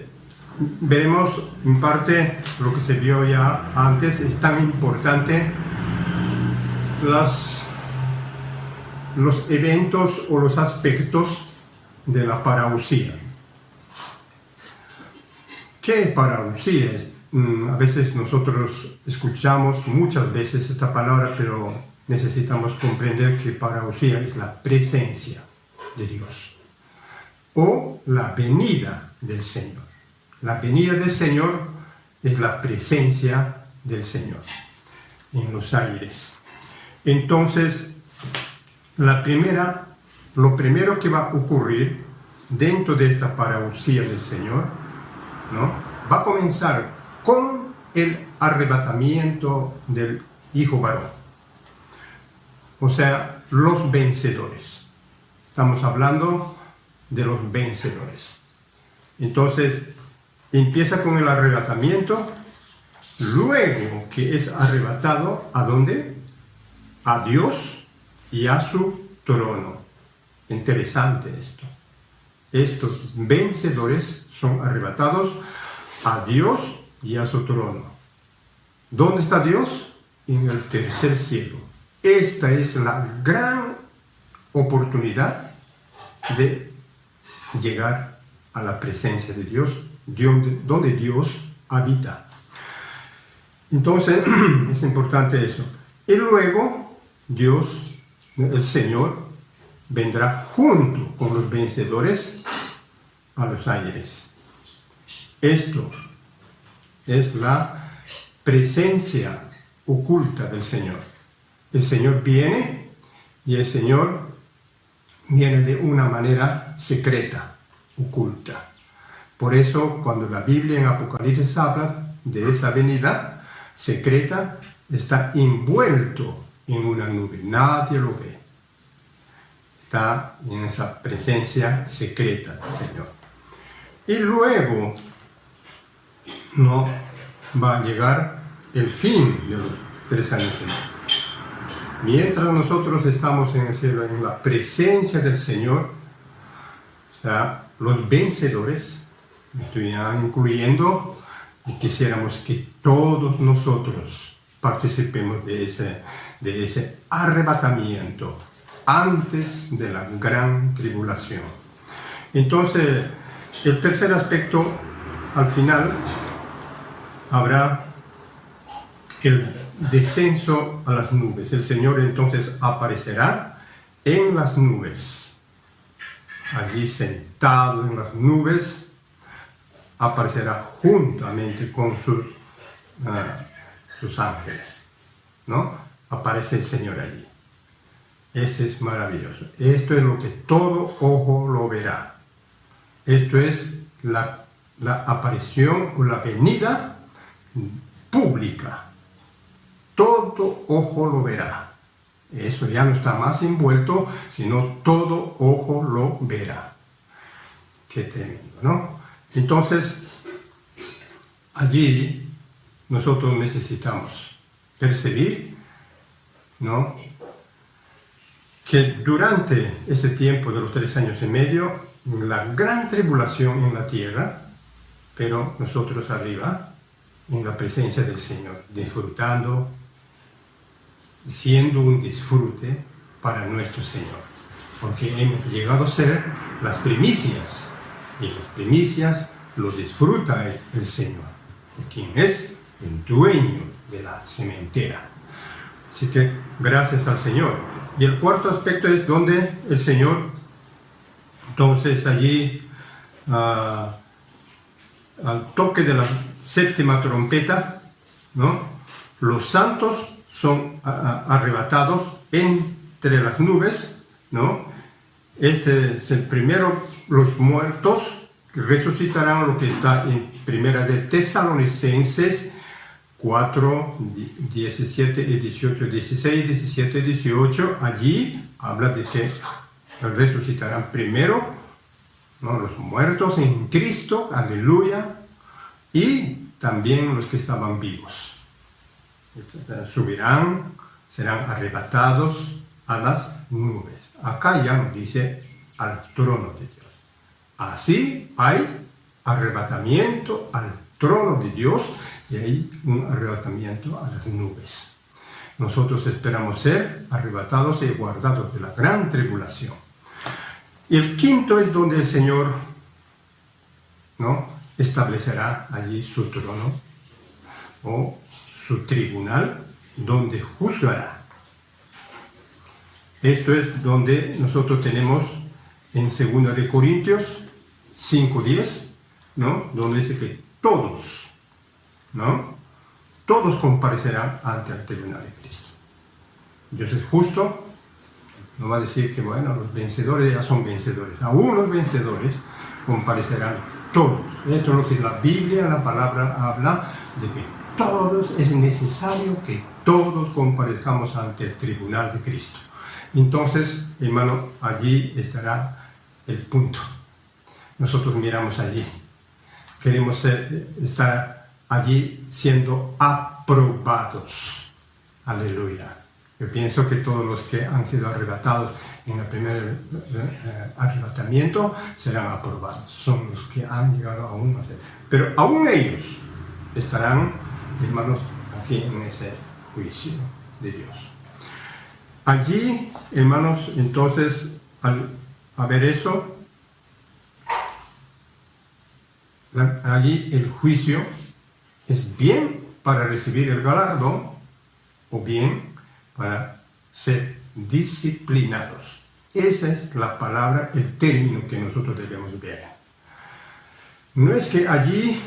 veremos en parte lo que se vio ya antes. Es tan importante los eventos o los aspectos de la parusía. ¿Qué parusía es? A veces nosotros escuchamos muchas veces esta palabra, pero necesitamos comprender que parusía es la presencia de Dios o la venida del Señor. La venida del Señor es la presencia del Señor en los aires. Entonces, lo primero que va a ocurrir dentro de esta parusía del Señor, ¿no?, va a comenzar con el arrebatamiento del hijo varón. O sea, los vencedores. Estamos hablando de los vencedores. Entonces, empieza con el arrebatamiento, luego que es arrebatado, ¿a dónde? A Dios y a su trono. Interesante esto. Estos vencedores son arrebatados a Dios y a su trono. ¿Dónde está Dios? En el tercer cielo. Esta es la gran oportunidad de llegar a la presencia de Dios, donde Dios habita. Entonces, es importante eso. Y luego, Dios, el Señor, vendrá junto con los vencedores a los aires. Esto es la presencia oculta del Señor. El Señor viene y el Señor viene de una manera secreta, oculta. Por eso, cuando la Biblia en Apocalipsis habla de esa venida secreta, está envuelto en una nube, nadie lo ve. Está en esa presencia secreta del Señor. Y luego no va a llegar el fin de los 3 años y medio. Mientras nosotros estamos en el cielo, en la presencia del Señor, o sea, los vencedores, estoy incluyendo, y quisiéramos que todos nosotros participemos de ese arrebatamiento antes de la gran tribulación. Entonces, el tercer aspecto, al final, habrá el descenso a las nubes. El Señor entonces aparecerá en las nubes. Allí sentado en las nubes, aparecerá juntamente con sus ángeles, ¿no? Aparece el Señor allí. Ese es maravilloso. Esto es lo que todo ojo lo verá. Esto es la aparición o la venida pública. Todo ojo lo verá. Eso ya no está más envuelto, sino todo ojo lo verá. Qué tremendo, ¿no? Entonces, allí nosotros necesitamos percibir, ¿no?, que durante ese tiempo de los 3 años y medio, la gran tribulación en la tierra, pero nosotros arriba, en la presencia del Señor, disfrutando, siendo un disfrute para nuestro Señor, porque hemos llegado a ser las primicias, y las primicias lo disfruta el Señor, quien es el dueño de la sementera. Así que gracias al Señor. Y el cuarto aspecto es donde el Señor, entonces allí, al toque de la 7ª trompeta, ¿no?, los santos son arrebatados entre las nubes, ¿no? Este es el primero, los muertos resucitarán, lo que está en Primera de Tesalonicenses 4, 17 y 18, 16, 17 y 18, allí habla de que resucitarán primero, ¿no?, los muertos en Cristo, aleluya, y también los que estaban vivos. Subirán, serán arrebatados a las nubes. Acá ya nos dice al trono de Dios. Así hay arrebatamiento al trono de Dios y hay un arrebatamiento a las nubes. Nosotros esperamos ser arrebatados y guardados de la gran tribulación. Y el quinto es donde el Señor, ¿no?, establecerá allí su trono o su tribunal, donde juzgará. Esto es donde nosotros tenemos en 2 de Corintios 5:10, ¿no?, donde dice que todos, ¿no?, todos comparecerán ante el tribunal de Cristo. Dios es justo, no va a decir que, bueno, los vencedores ya son vencedores. Aún los vencedores comparecerán todos. Esto es lo que la Biblia, la palabra, habla de que todos, es necesario que todos comparezcamos ante el tribunal de Cristo. Entonces, hermano, allí estará el punto. Nosotros miramos allí. Queremos estar allí siendo aprobados. Aleluya. Yo pienso que todos los que han sido arrebatados en el primer arrebatamiento serán aprobados. Son los que han llegado aún a ser. Pero aún ellos estarán, hermanos, aquí en ese juicio de Dios. Allí, hermanos, entonces, al ver eso, allí el juicio es bien para recibir el galardón o bien para ser disciplinados. Esa es la palabra, el término que nosotros debemos ver. No es que allí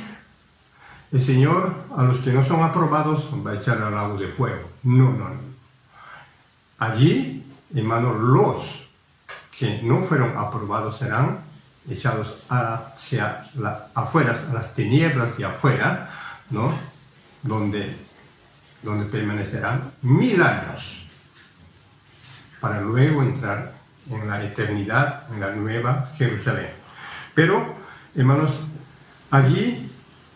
el Señor a los que no son aprobados va a echar al lago de fuego. No, no, no. Allí, hermanos, los que no fueron aprobados serán echados hacia afuera, a las tinieblas de afuera, ¿no? Donde permanecerán 1000 años, para luego entrar en la eternidad, en la nueva Jerusalén. Pero, hermanos, allí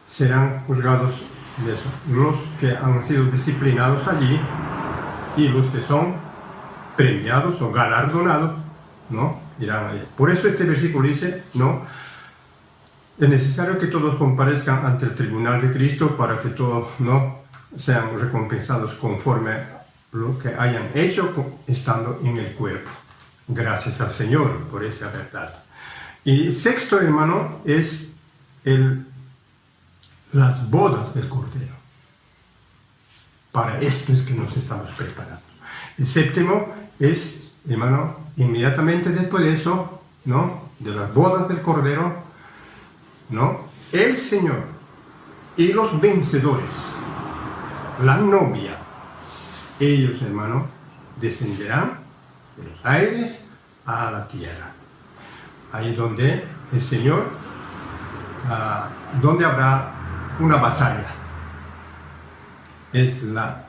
serán juzgados de eso, los que han sido disciplinados allí y los que son premiados o galardonados, ¿no? Irán allí. Por eso este versículo dice, ¿no? Es necesario que todos comparezcan ante el tribunal de Cristo para que todos, ¿no?, sean recompensados conforme lo que hayan hecho estando en el cuerpo. Gracias al Señor por esa verdad. Y sexto, hermano, es las bodas del Cordero. Para esto es que nos estamos preparando. El séptimo es, hermano, inmediatamente después de eso, ¿no?, de las bodas del Cordero, ¿no?, el Señor y los vencedores, la novia, ellos, hermano, descenderán de los aires a la tierra. Ahí donde el Señor, donde habrá una batalla. Es la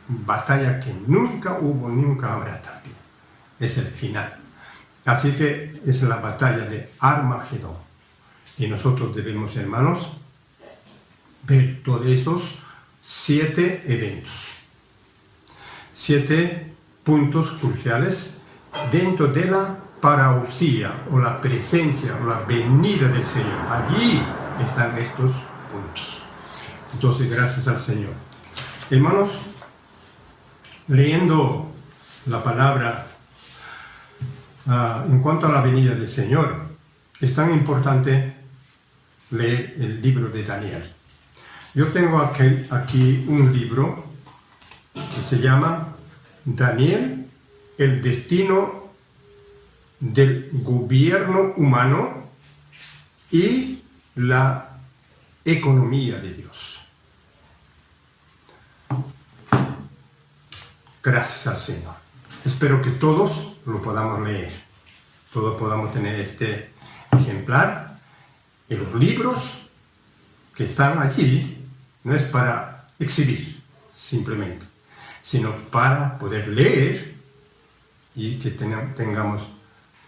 batalla que nunca hubo, nunca habrá también. Es el final. Así que es la batalla de Armagedón. Y nosotros debemos, hermanos, ver todos esos 7 eventos. 7 puntos cruciales dentro de la parausía o la presencia o la venida del Señor. Allí están estos puntos. Entonces, gracias al Señor. Hermanos, leyendo la palabra en cuanto a la venida del Señor, es tan importante leer el libro de Daniel. Yo tengo aquí un libro que se llama Daniel, el destino del gobierno humano y la economía de Dios. Gracias al Señor. Espero que todos lo podamos leer. Todos podamos tener este ejemplar. Y los libros que están allí no es para exhibir simplemente, sino para poder leer y que tengamos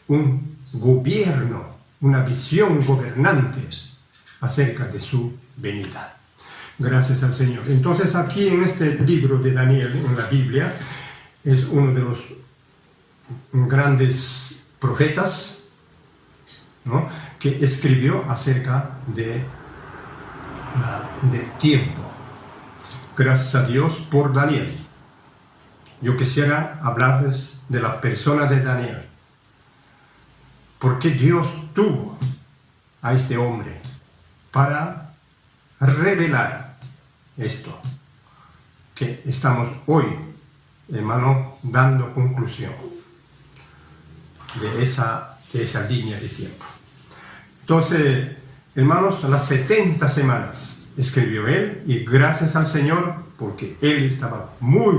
un gobierno, una visión gobernante acerca de su venida. Gracias al Señor. Entonces aquí en este libro de Daniel, en la Biblia, es uno de los grandes profetas, ¿no?, que escribió acerca del tiempo. Gracias a Dios por Daniel. Yo quisiera hablarles de la persona de Daniel. Porque Dios tuvo a este hombre para revelar esto que estamos hoy, hermano, dando conclusión de esa línea de tiempo. Entonces, hermanos, las 70 semanas escribió él, y gracias al Señor, porque él estaba muy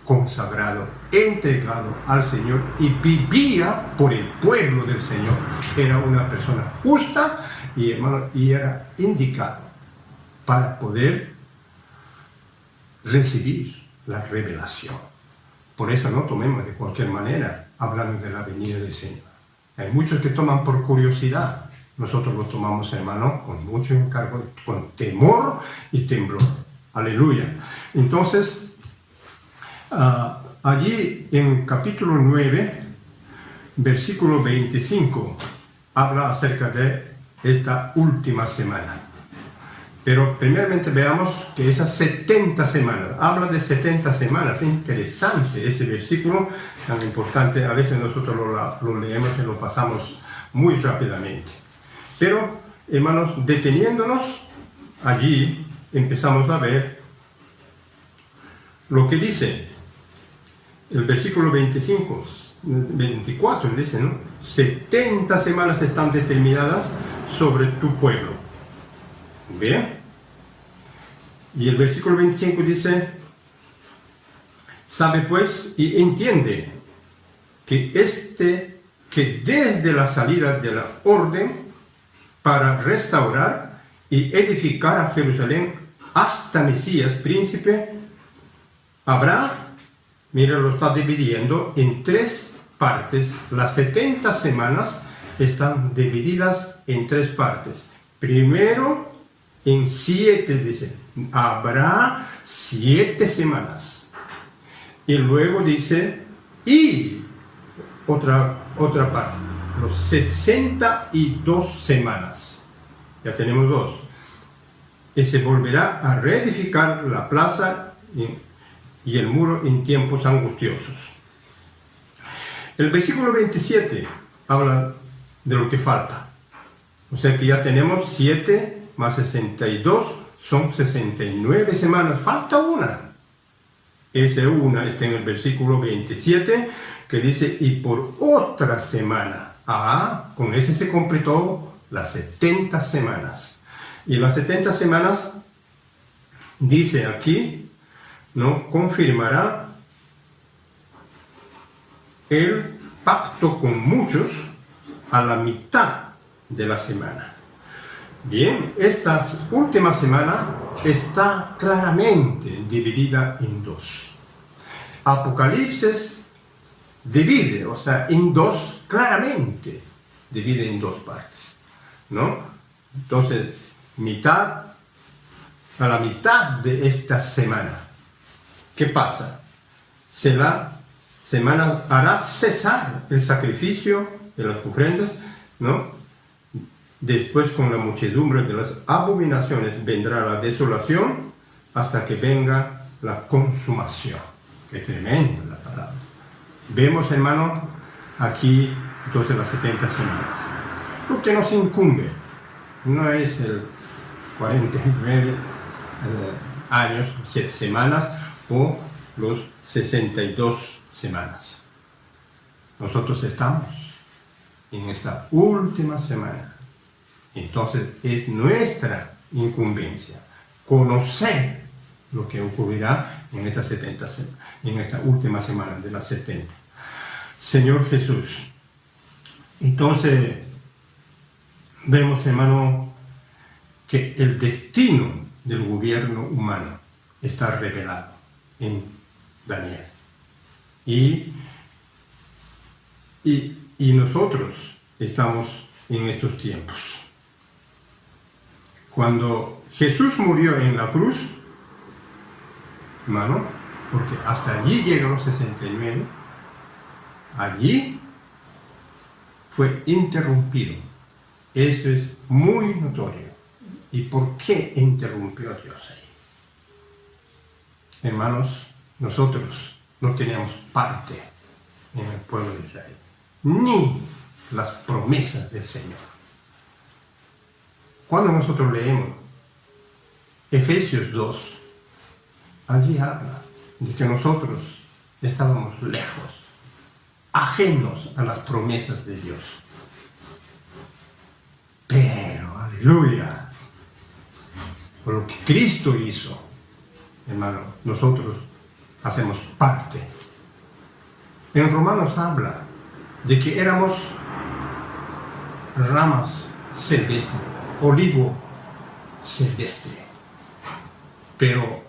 consagrado, entregado al Señor y vivía por el pueblo del Señor. Era una persona justa y, hermano, y era indicado para poder recibir la revelación. Por eso no tomemos de cualquier manera hablando de la venida del Señor. Hay muchos que toman por curiosidad. Nosotros lo tomamos, hermano, con mucho encargo, con temor y temblor. Aleluya. Entonces, allí en capítulo 9, versículo 25, habla acerca de esta última semana. Pero primeramente veamos que esas 70 semanas, habla de 70 semanas, es interesante ese versículo tan importante. A veces nosotros lo leemos y lo pasamos muy rápidamente. Pero, hermanos, deteniéndonos allí, empezamos a ver lo que dice el versículo 24, dice, ¿no? 70 semanas están determinadas sobre tu pueblo. Bien, Y el versículo 25 dice, sabe pues y entiende que desde la salida de la orden para restaurar y edificar a Jerusalén hasta Mesías, príncipe, habrá, mira, lo está dividiendo en 3 partes. Las 70 semanas están divididas en 3 partes. Primero, en 7, dice, habrá 7 semanas. Y luego dice, y otra parte, los 62 semanas. Ya tenemos 2. Y se volverá a reedificar la plaza y el muro en tiempos angustiosos. El versículo 27 habla de lo que falta. O sea que ya tenemos 7 más 62, son 69 semanas. Falta una. Esa una está en el versículo 27, que dice, y por otra semana. Con ese se completó las 70 semanas. Y las 70 semanas, dice aquí, ¿no? Confirmará el pacto con muchos a la mitad de la semana. Bien, esta última semana está claramente dividida en 2. Apocalipsis divide, o sea, en 2, claramente divide en 2 partes, ¿no? Entonces, a la mitad de esta semana, ¿qué pasa? La semana hará cesar el sacrificio de las ofrendas, ¿no? Después, con la muchedumbre de las abominaciones, vendrá la desolación hasta que venga la consumación. Qué tremenda la palabra. Vemos, hermano, aquí entonces las 70 semanas. Lo que nos incumbe no es el 49 años, 7 semanas o los 62 semanas. Nosotros estamos en esta última semana. Entonces es nuestra incumbencia conocer lo que ocurrirá en esta última semana de las 70. Señor Jesús, entonces vemos, hermano, que el destino del gobierno humano está revelado en Daniel. Y nosotros estamos en estos tiempos. Cuando Jesús murió en la cruz, hermano, porque hasta allí llegaron los 69, allí fue interrumpido. Eso es muy notorio. ¿Y por qué interrumpió a Dios ahí? Hermanos, nosotros no teníamos parte en el pueblo de Israel, ni las promesas del Señor. Cuando nosotros leemos Efesios 2, allí habla de que nosotros estábamos lejos, ajenos a las promesas de Dios. Pero, aleluya, por lo que Cristo hizo, hermano, nosotros hacemos parte. En Romanos habla de que éramos ramas silvestres, olivo silvestre, pero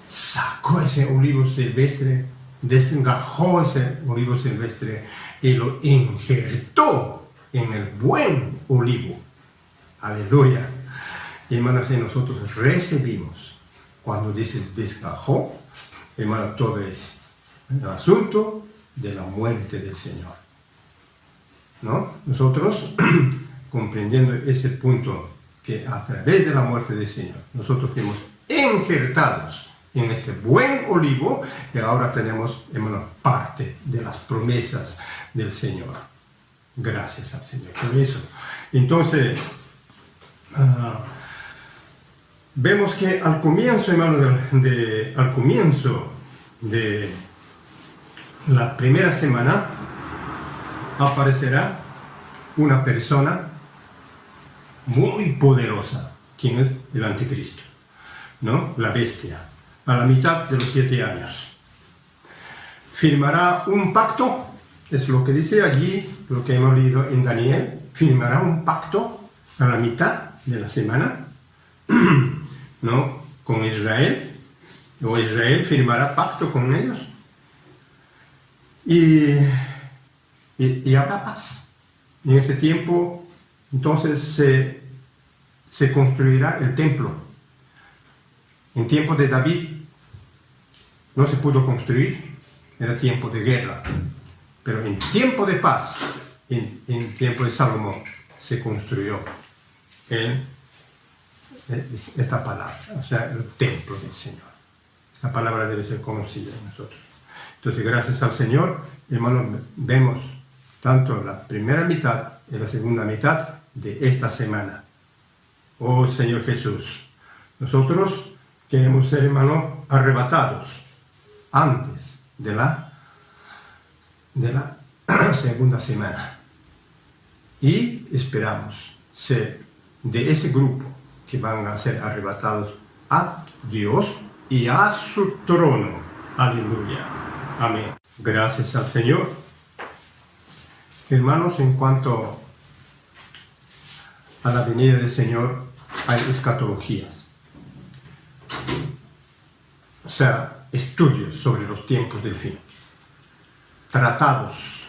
sacó ese olivo silvestre, desengajó ese olivo silvestre y lo injertó en el buen olivo. Aleluya. Y hermanos, nosotros recibimos, cuando dice desgajó, hermano, todo es el asunto de la muerte del Señor, ¿no? Nosotros, comprendiendo ese punto, que a través de la muerte del Señor, nosotros fuimos injertados en este buen olivo, y ahora tenemos, hermano, parte de las promesas del Señor. Gracias al Señor por eso. Entonces, vemos que al comienzo, hermano, al comienzo de la primera semana, aparecerá una persona muy poderosa. ¿Quién es? El anticristo. ¿no? La bestia, a la mitad de los 7 años. Firmará un pacto, es lo que dice allí, lo que hemos leído en Daniel, firmará un pacto a la mitad de la semana, ¿no? Con Israel, o Israel firmará pacto con ellos, y habrá paz. En ese tiempo, entonces, se construirá el templo. En tiempo de David no se pudo construir, era tiempo de guerra, pero en tiempo de paz, en tiempo de Salomón, se construyó esta palabra, o sea, el templo del Señor. Esta palabra debe ser conocida en nosotros. Entonces, gracias al Señor, hermanos, vemos tanto la primera mitad y la segunda mitad de esta semana. Oh Señor Jesús, nosotros queremos ser, hermanos, arrebatados antes de la segunda semana. Y esperamos ser de ese grupo que van a ser arrebatados a Dios y a su trono. Aleluya. Amén. Gracias al Señor. Hermanos, en cuanto a la venida del Señor, hay escatologías. O sea, estudios sobre los tiempos del fin. Tratados.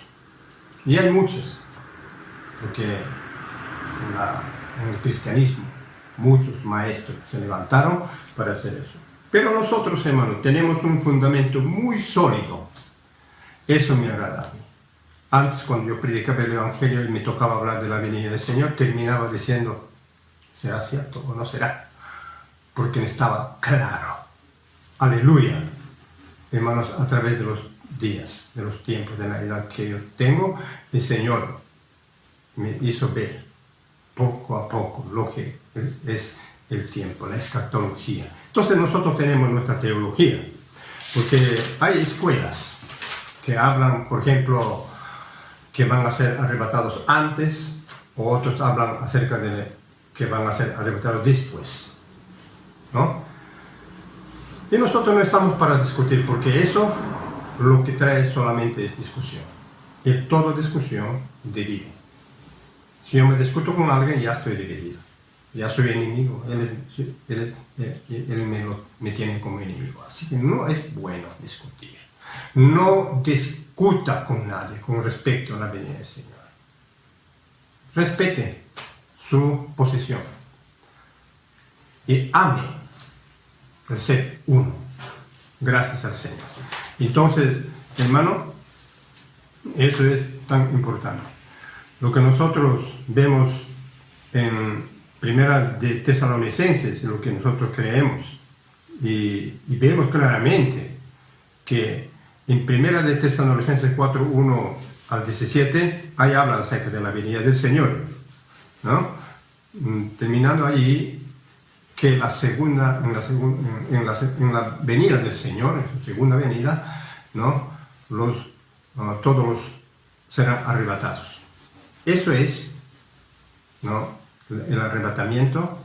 Y hay muchos. Porque en el cristianismo muchos maestros se levantaron para hacer eso. Pero nosotros, hermanos, tenemos un fundamento muy sólido. Eso me agrada a mí. Antes, cuando yo predicaba el Evangelio y me tocaba hablar de la venida del Señor, terminaba diciendo, ¿será cierto o no será? Porque no estaba claro. Aleluya. Hermanos, a través de los días, de los tiempos, de la edad que yo tengo, el Señor me hizo ver poco a poco lo que es el tiempo, la escatología. Entonces nosotros tenemos nuestra teología, porque hay escuelas que hablan, por ejemplo, que van a ser arrebatados antes, o otros hablan acerca de que van a ser arrebatados después, ¿no? Y nosotros no estamos para discutir, porque eso lo que trae solamente es discusión. Y toda discusión divide. Si yo me discuto con alguien, ya estoy dividido. Ya soy enemigo. Él me tiene como enemigo. Así que no es bueno discutir. No discuta con nadie con respecto a la venida del Señor. Respete su posición. Y ame el ser uno. Gracias al Señor. Entonces, hermano, eso es tan importante. Lo que nosotros vemos en Primera de Tesalonicenses, lo que nosotros creemos, y vemos claramente que en Primera de Tesalonicenses 4, 1 al 17, ahí habla acerca de la venida del Señor, ¿no? Terminando allí, que en la venida del Señor, en su segunda venida, ¿no? Todos serán arrebatados. Eso es, ¿no? El arrebatamiento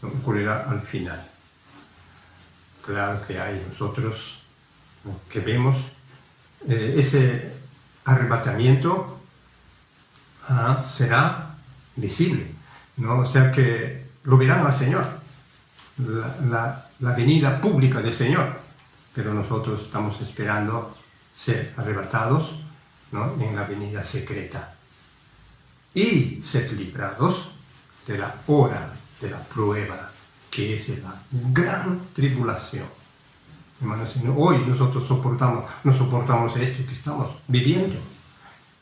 ocurrirá al final. Claro que hay nosotros, ¿no?, que vemos ese arrebatamiento será visible, ¿no? O sea que lo verán al Señor, la venida pública del Señor, pero nosotros estamos esperando ser arrebatados, ¿no?, en la venida secreta y ser librados de la hora de la prueba, que es la gran tribulación. Hermanos, hoy nosotros no soportamos esto que estamos viviendo.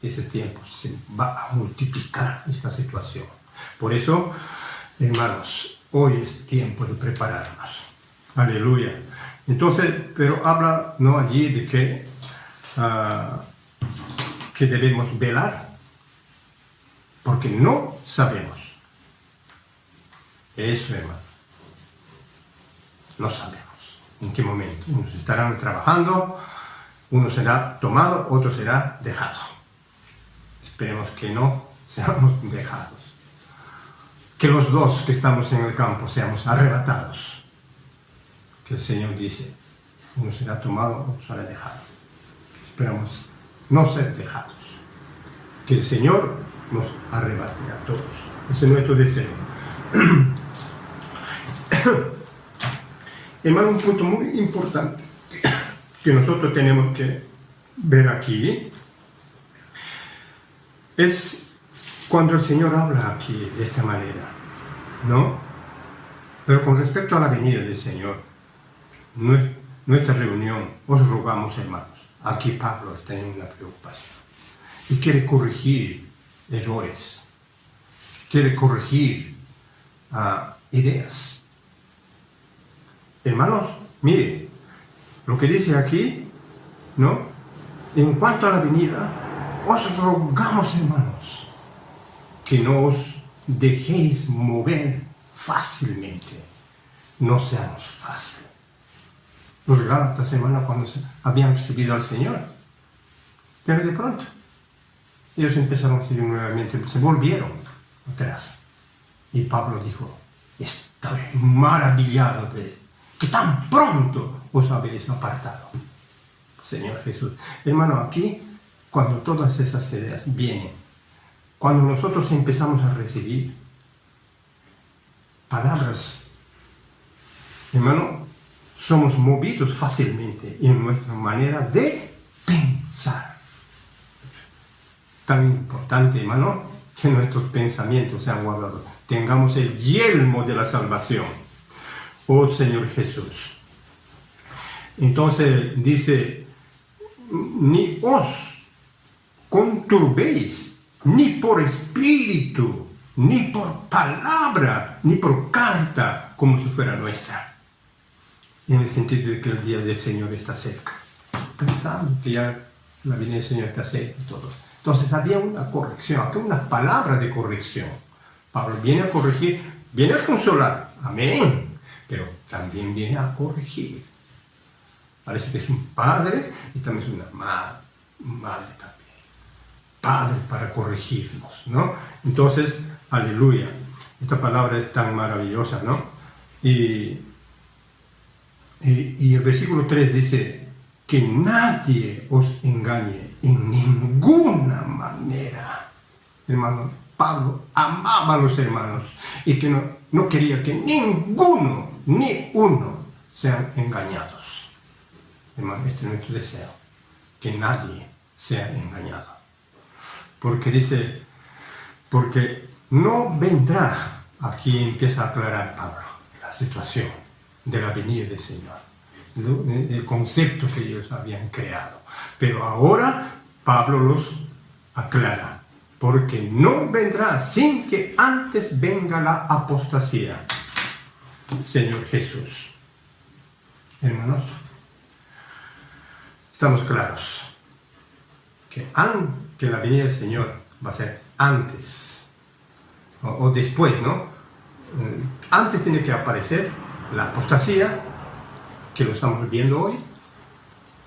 Ese tiempo se va a multiplicar esta situación. Por eso, hermanos, hoy es tiempo de prepararnos. Aleluya. Entonces, pero habla, ¿no?, allí de que debemos velar, porque no sabemos. Eso, hermano. No sabemos en qué momento. Unos estarán trabajando, uno será tomado, otro será dejado. Esperemos que no seamos dejados. Que los dos que estamos en el campo seamos arrebatados. que el Señor dice, uno será tomado, otro será dejado. Esperamos no ser dejados, que el Señor nos arrebate a todos. Ese es nuestro deseo. Hermano, un punto muy importante que nosotros tenemos que ver aquí es cuando el Señor habla aquí de esta manera, ¿no? Pero con respecto a la venida del Señor, nuestra reunión, os rogamos, hermanos, aquí Pablo está en una preocupación y quiere corregir errores, quiere corregir ideas. Hermanos, mire, lo que dice aquí, ¿no? En cuanto a la venida, os rogamos, hermanos, que no os dejéis mover fácilmente, no seamos fáciles. Los Gálatas, hermanos, cuando habían recibido al Señor, pero de pronto ellos empezaron a seguir nuevamente, se volvieron atrás. Y Pablo dijo, estoy maravillado de que tan pronto os habéis apartado, Señor Jesús. Hermano, aquí, cuando todas esas ideas vienen, cuando nosotros empezamos a recibir palabras, hermano, somos movidos fácilmente en nuestra manera de pensar. Tan importante, hermano, que nuestros pensamientos sean guardados. Tengamos el yelmo de la salvación, oh Señor Jesús. Entonces dice, ni os conturbéis, ni por espíritu, ni por palabra, ni por carta, como si fuera nuestra. En el sentido de que el día del Señor está cerca. Pensando que ya la venida del Señor está cerca y todo. Entonces había una corrección, había una palabra de corrección. Pablo viene a corregir, viene a consolar, amén, pero también viene a corregir. Parece que es un padre y también es una madre también. Padre para corregirnos, ¿no? Entonces, aleluya. Esta palabra es tan maravillosa, ¿no? Y el versículo 3 dice, que nadie os engañe en ninguna manera. Hermano, Pablo amaba a los hermanos y que no quería que ninguno, ni uno, sean engañados. Hermano, este es nuestro deseo, que nadie sea engañado. Porque dice, porque no vendrá, aquí empieza a aclarar Pablo la situación de la venida del Señor, el concepto que ellos habían creado. Pero ahora Pablo los aclara, porque no vendrá sin que antes venga la apostasía. Señor Jesús. Hermanos, estamos claros que la venida del Señor va a ser antes o después, ¿no? Antes tiene que aparecer la apostasía, que lo estamos viendo hoy,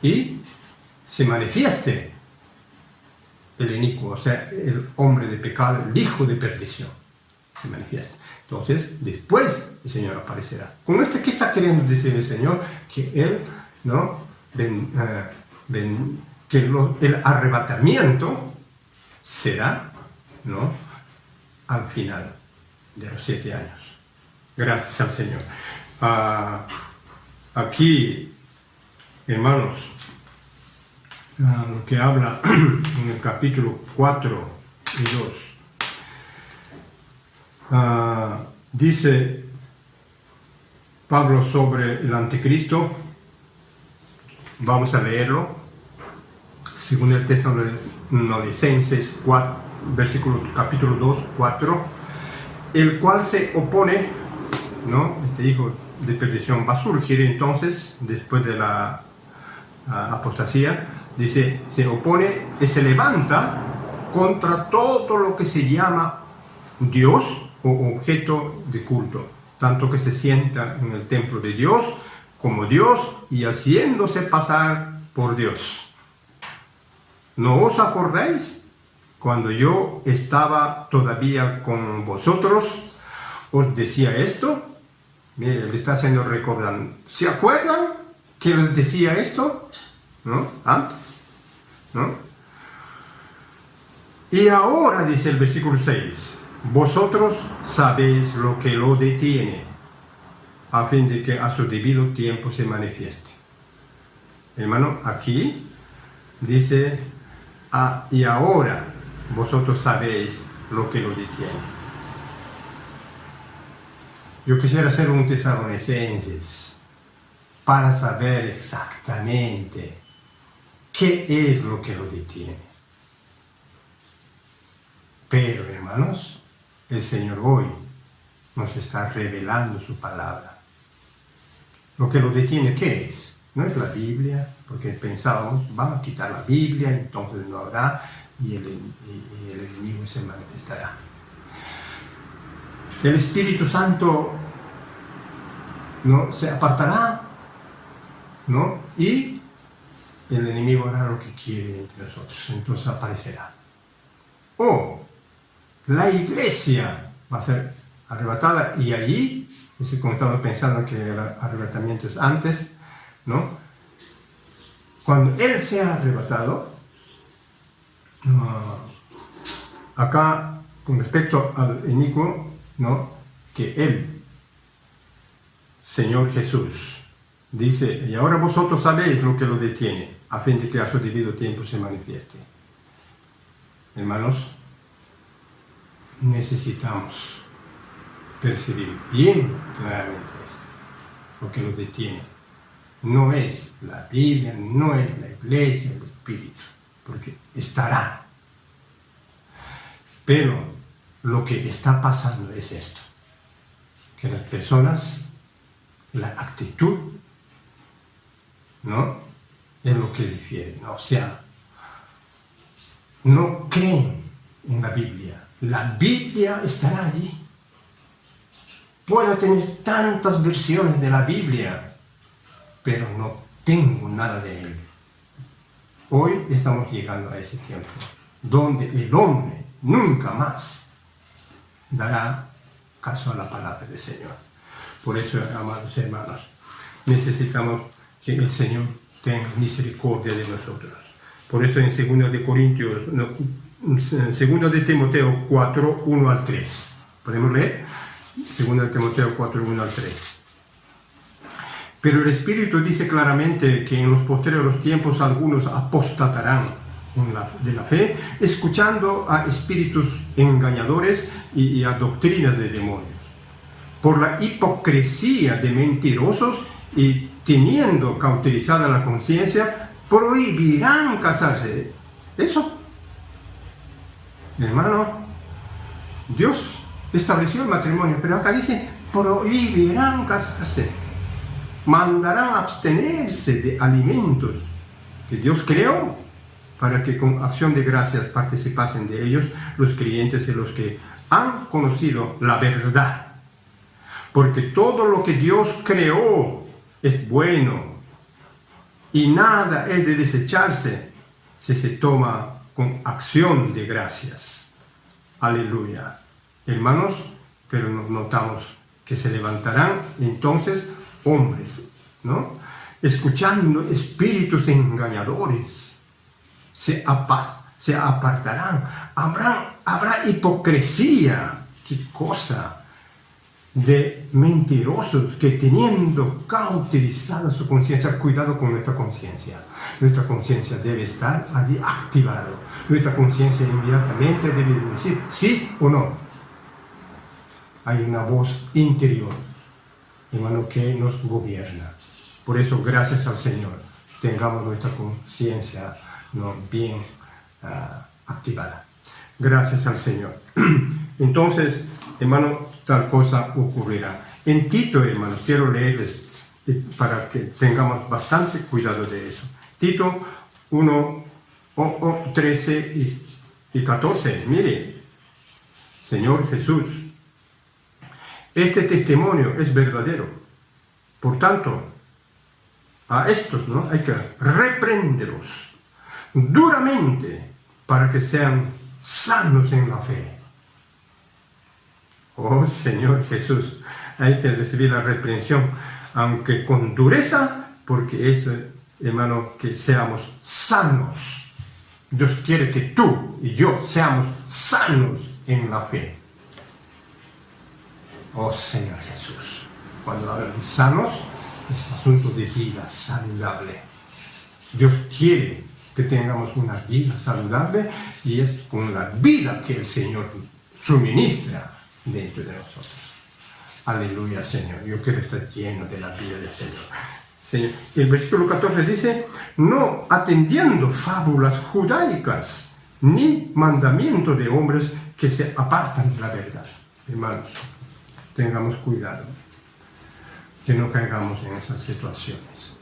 y se manifieste el inicuo, o sea, el hombre de pecado, el hijo de perdición, se manifiesta. Entonces, después el Señor aparecerá. Con esto, ¿qué está queriendo decir el Señor? Que Él, ¿no? El arrebatamiento será, ¿no? Al final de los 7 años. Gracias al Señor. Aquí, hermanos, lo que habla en el capítulo 4 y 2, dice Pablo sobre el anticristo. Vamos a leerlo, según el Tesalonicenses 4, versículo capítulo 2, 4, el cual se opone, ¿no? Este hijo de perdición va a surgir entonces, después de la apostasía, dice, se opone y se levanta contra todo lo que se llama Dios o objeto de culto, tanto que se sienta en el templo de Dios como Dios y haciéndose pasar por Dios. ¿No os acordáis? Cuando yo estaba todavía con vosotros, os decía esto, Mire, le está haciendo recordar. ¿Se acuerdan que les decía esto? ¿No? Antes. ¿No? Y ahora, dice el versículo 6, vosotros sabéis lo que lo detiene, a fin de que a su debido tiempo se manifieste. Hermano, aquí dice, y ahora vosotros sabéis lo que lo detiene. Yo quisiera ser un tesalonicenses para saber exactamente qué es lo que lo detiene. Pero, hermanos, el Señor hoy nos está revelando su palabra. Lo que lo detiene, ¿qué es? No es la Biblia, porque pensábamos, vamos a quitar la Biblia, entonces no habrá, y el enemigo se manifestará. El Espíritu Santo no se apartará, ¿no? Y el enemigo hará lo que quiere entre nosotros, entonces aparecerá. O la iglesia va a ser arrebatada, y allí, como estaba pensando que el arrebatamiento es antes, ¿no? Cuando Él sea arrebatado, acá con respecto al enemigo, ¿no? Que Él, Señor Jesús, dice, y ahora vosotros sabéis lo que lo detiene, a fin de que a su debido tiempo se manifieste. Hermanos, necesitamos percibir bien claramente esto, lo que lo detiene. No es la Biblia, no es la iglesia, el Espíritu, porque estará. Pero lo que está pasando es esto, que las personas, la actitud, ¿no? Es lo que difiere, ¿no? O sea, no creen en la Biblia. La Biblia estará allí. Puedo tener tantas versiones de la Biblia, pero no tengo nada de Él. Hoy estamos llegando a ese tiempo donde el hombre nunca más dará caso a la palabra del Señor. Por eso, amados hermanos, necesitamos que el Señor tenga misericordia de nosotros. Por eso en 2 de Corintios, en 2 de Timoteo 4, 1 al 3. ¿Podemos leer? 2 de Timoteo 4, 1 al 3. Pero el Espíritu dice claramente que en los posteriores tiempos algunos apostatarán de la fe, escuchando a espíritus engañadores y a doctrinas de demonios. Por la hipocresía de mentirosos y teniendo cauterizada la conciencia, prohibirán casarse. Eso, hermano, Dios estableció el matrimonio, pero acá dice, prohibirán casarse. Mandarán abstenerse de alimentos que Dios creó para que con acción de gracias participasen de ellos los creyentes y los que han conocido la verdad. Porque todo lo que Dios creó es bueno y nada es de desecharse si se toma con acción de gracias. Aleluya. Hermanos, pero nos notamos que se levantarán entonces hombres, ¿no? Escuchando espíritus engañadores, se apartarán, habrá hipocresía. ¿Qué cosa? De mentirosos que teniendo cauterizada su conciencia, cuidado con nuestra conciencia. Nuestra conciencia debe estar allí activada. Nuestra conciencia inmediatamente debe decir sí o no. Hay una voz interior, hermano, que nos gobierna. Por eso, gracias al Señor, tengamos nuestra conciencia, ¿no?, bien activada. Gracias al Señor. Entonces, hermano, tal cosa ocurrirá. En Tito, hermanos, quiero leerles para que tengamos bastante cuidado de eso. Tito 1, 13 y 14. Mire, Señor Jesús, este testimonio es verdadero. Por tanto, a estos, ¿no?, hay que reprenderlos duramente para que sean sanos en la fe. Oh Señor Jesús, hay que recibir la reprensión, aunque con dureza, porque eso, hermano, que seamos sanos. Dios quiere que tú y yo seamos sanos en la fe. Oh Señor Jesús, cuando hablan de sanos, es asunto de vida saludable. Dios quiere que tengamos una vida saludable y es con la vida que el Señor suministra dentro de nosotros. Aleluya, Señor. Yo quiero estar lleno de la vida del Señor. Señor. El versículo 14 dice, no atendiendo fábulas judaicas, ni mandamientos de hombres que se apartan de la verdad. Hermanos, tengamos cuidado, que no caigamos en esas situaciones.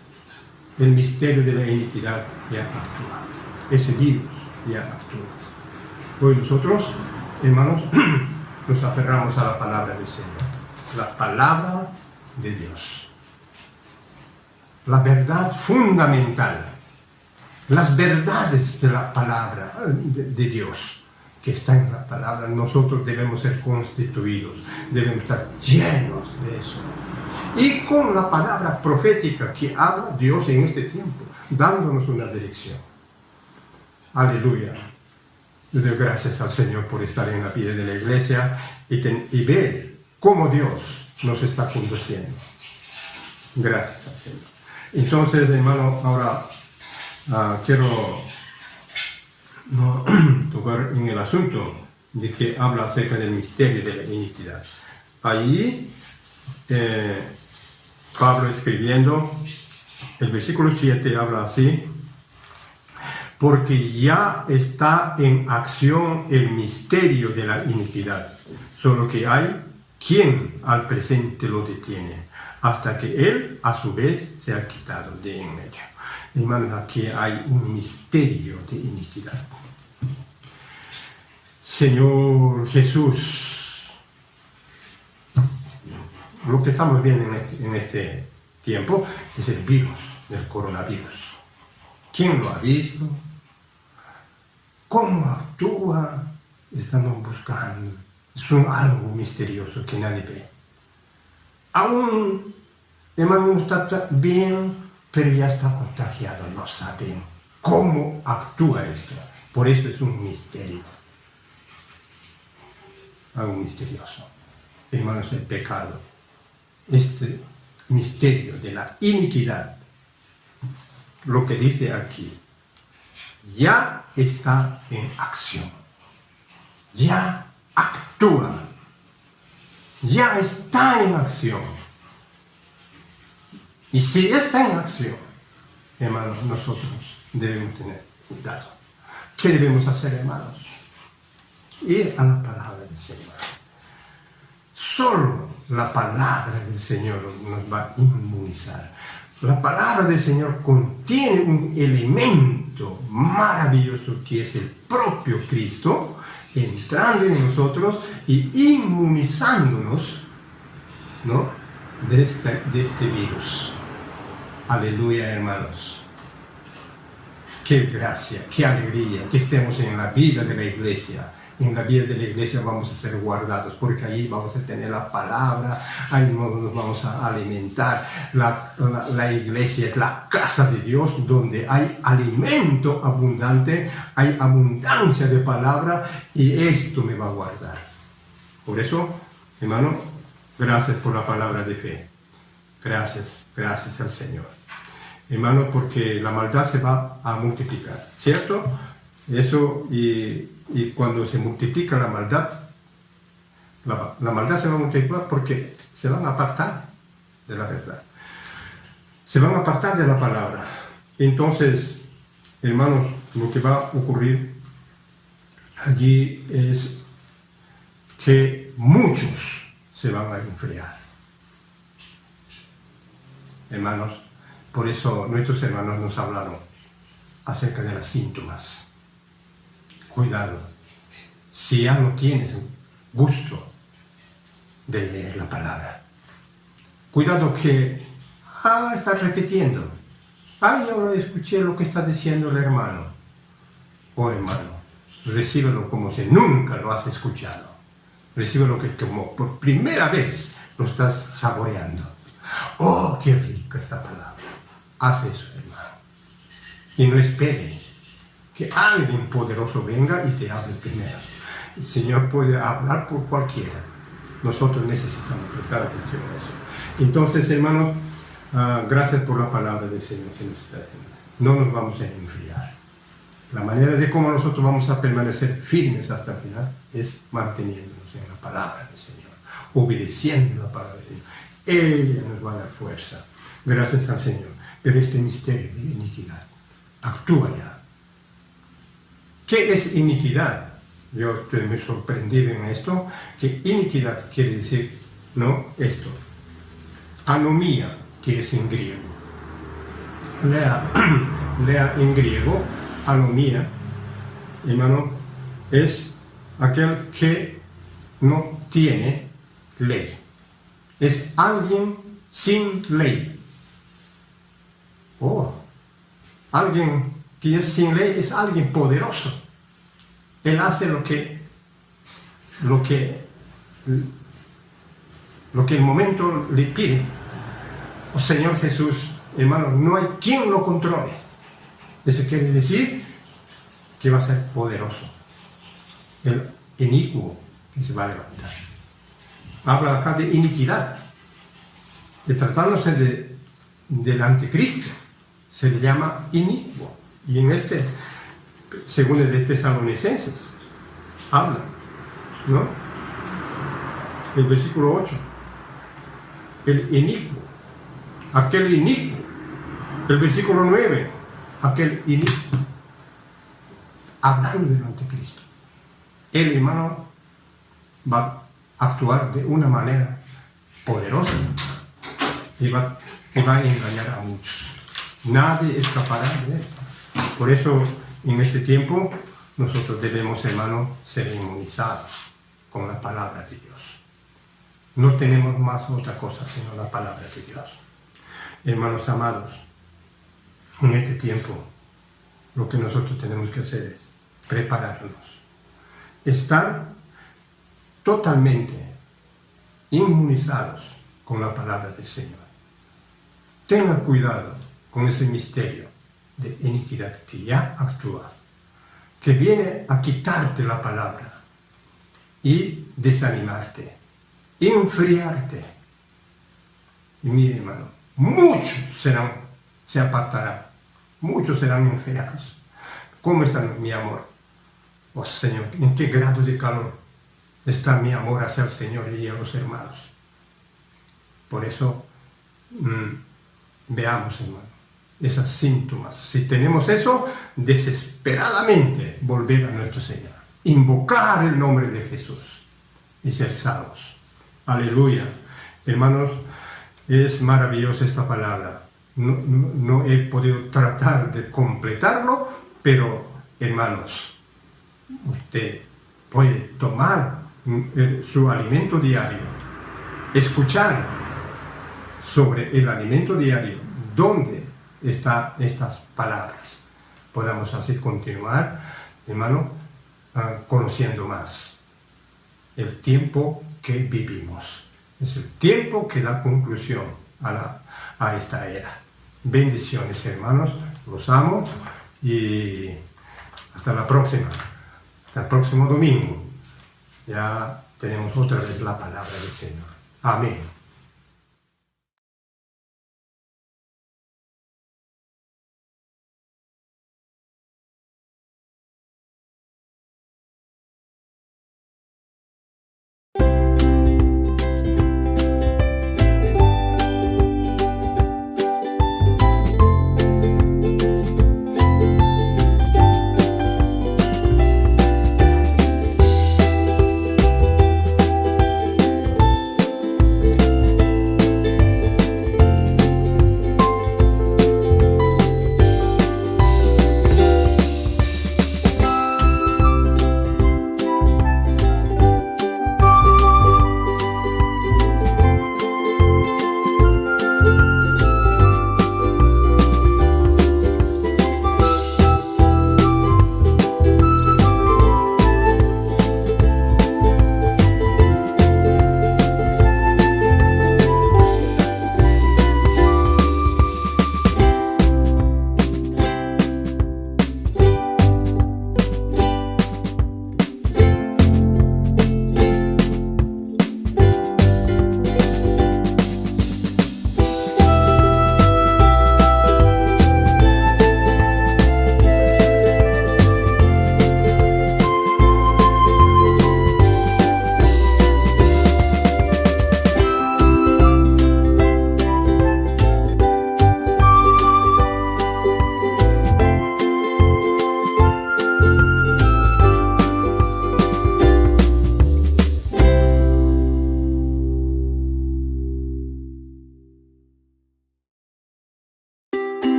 El misterio de la iniquidad ya actúa. Ese virus ya actúa. Hoy nosotros, hermanos, nos aferramos a la palabra del Señor. La palabra de Dios. La verdad fundamental. Las verdades de la palabra de Dios que está en la palabra. Nosotros debemos ser constituidos. Debemos estar llenos de eso. Y con la palabra profética que habla Dios en este tiempo, dándonos una dirección. Aleluya. Yo doy gracias al Señor por estar en la vida de la iglesia y ver cómo Dios nos está conduciendo. Gracias al Señor. Entonces, hermano, ahora quiero tocar en el asunto de que habla acerca del misterio de la iniquidad. Allí, Pablo escribiendo, el versículo 7 habla así, porque ya está en acción el misterio de la iniquidad, solo que hay quien al presente lo detiene, hasta que él a su vez se ha quitado de en medio. Hermanos, aquí hay un misterio de iniquidad. Señor Jesús, lo que estamos viendo en este tiempo es el virus del coronavirus. ¿Quién lo ha visto? ¿Cómo actúa? Estamos buscando. Es algo misterioso que nadie ve. Aún, hermano, no está bien, pero ya está contagiado. No saben cómo actúa esto. Por eso es un misterio. Algo misterioso. Hermanos, el pecado. Este misterio de la iniquidad, lo que dice aquí, ya está en acción, ya actúa, ya está en acción. Y si está en acción, hermanos, nosotros debemos tener cuidado. ¿Qué debemos hacer, hermanos? Ir a la palabra del Señor. Solo la palabra del Señor nos va a inmunizar. La palabra del Señor contiene un elemento maravilloso que es el propio Cristo entrando en nosotros y inmunizándonos, ¿no?, de este virus. Aleluya, hermanos. Qué gracia, qué alegría que estemos en la vida de la iglesia. En la vida de la iglesia vamos a ser guardados, porque allí vamos a tener la palabra, ahí nos vamos a alimentar. La iglesia es la casa de Dios, donde hay alimento abundante, hay abundancia de palabra, y esto me va a guardar. Por eso, hermano, gracias por la palabra de fe. Gracias al Señor. Hermano, porque la maldad se va a multiplicar, ¿cierto? Eso, y cuando se multiplica la maldad se va a multiplicar porque se van a apartar de la verdad. Se van a apartar de la palabra. Entonces, hermanos, lo que va a ocurrir allí es que muchos se van a enfriar. Hermanos, por eso nuestros hermanos nos hablaron acerca de los síntomas. Cuidado, si ya no tienes gusto de leer la palabra. Cuidado que, estás repitiendo. Yo lo escuché lo que está diciendo el hermano. Oh, hermano, recíbelo como si nunca lo has escuchado. Recíbelo como por primera vez lo estás saboreando. ¡Oh, qué rica esta palabra! Haz eso, hermano. Y no esperes que alguien poderoso venga y te hable primero. El Señor puede hablar por cualquiera. Nosotros necesitamos prestar atención a eso. Entonces, hermanos, gracias por la palabra del Señor que nos está diciendo. No nos vamos a enfriar. La manera de cómo nosotros vamos a permanecer firmes hasta el final es manteniéndonos en la palabra del Señor, obedeciendo la palabra del Señor. Ella nos va a dar fuerza, gracias al Señor. Pero este misterio de iniquidad actúa ya. ¿Qué es iniquidad? Yo estoy muy sorprendido en esto, que iniquidad quiere decir, no, esto. Anomía, que es en griego. Lea en griego, anomía, hermano, es aquel que no tiene ley. Es alguien sin ley. Oh, alguien que es sin ley es alguien poderoso. Él hace lo que el momento le pide. Oh Señor Jesús, hermano, no hay quien lo controle. Eso quiere decir que va a ser poderoso. El inicuo que se va a levantar. Habla acá de iniquidad. De tratándose del anticristo, se le llama inicuo. Y en según el de Tesalonicenses, habla, ¿no? El versículo 8. El inicuo, aquel inicuo. El versículo 9, aquel inicuo. Hablando del anticristo. El hermano va a actuar de una manera poderosa y va a engañar a muchos. Nadie escapará de esto. Por eso, en este tiempo, nosotros debemos, hermano, ser inmunizados con la palabra de Dios. No tenemos más otra cosa sino la palabra de Dios. Hermanos amados, en este tiempo, lo que nosotros tenemos que hacer es prepararnos. Estar totalmente inmunizados con la palabra del Señor. Tenga cuidado con ese misterio de iniquidad que ya actúa, que viene a quitarte la palabra y desanimarte, enfriarte. Y mire, hermano, muchos se apartarán, muchos serán enfriados. ¿Cómo está mi amor? Oh Señor, ¿en qué grado de calor está mi amor hacia el Señor y a los hermanos? Por eso, veamos, hermano, esos síntomas. Si tenemos eso, desesperadamente volver a nuestro Señor, invocar el nombre de Jesús y ser salvos. Aleluya. Hermanos, es maravillosa esta palabra. No he podido tratar de completarlo, pero hermanos, usted puede tomar su alimento diario, escuchar sobre el alimento diario, dónde están estas palabras. Podamos así continuar, hermano, conociendo más el tiempo que vivimos. Es el tiempo que da conclusión a esta era. Bendiciones, hermanos, los amo y hasta la próxima. Hasta el próximo domingo. Ya tenemos otra vez la palabra del Señor. Amén.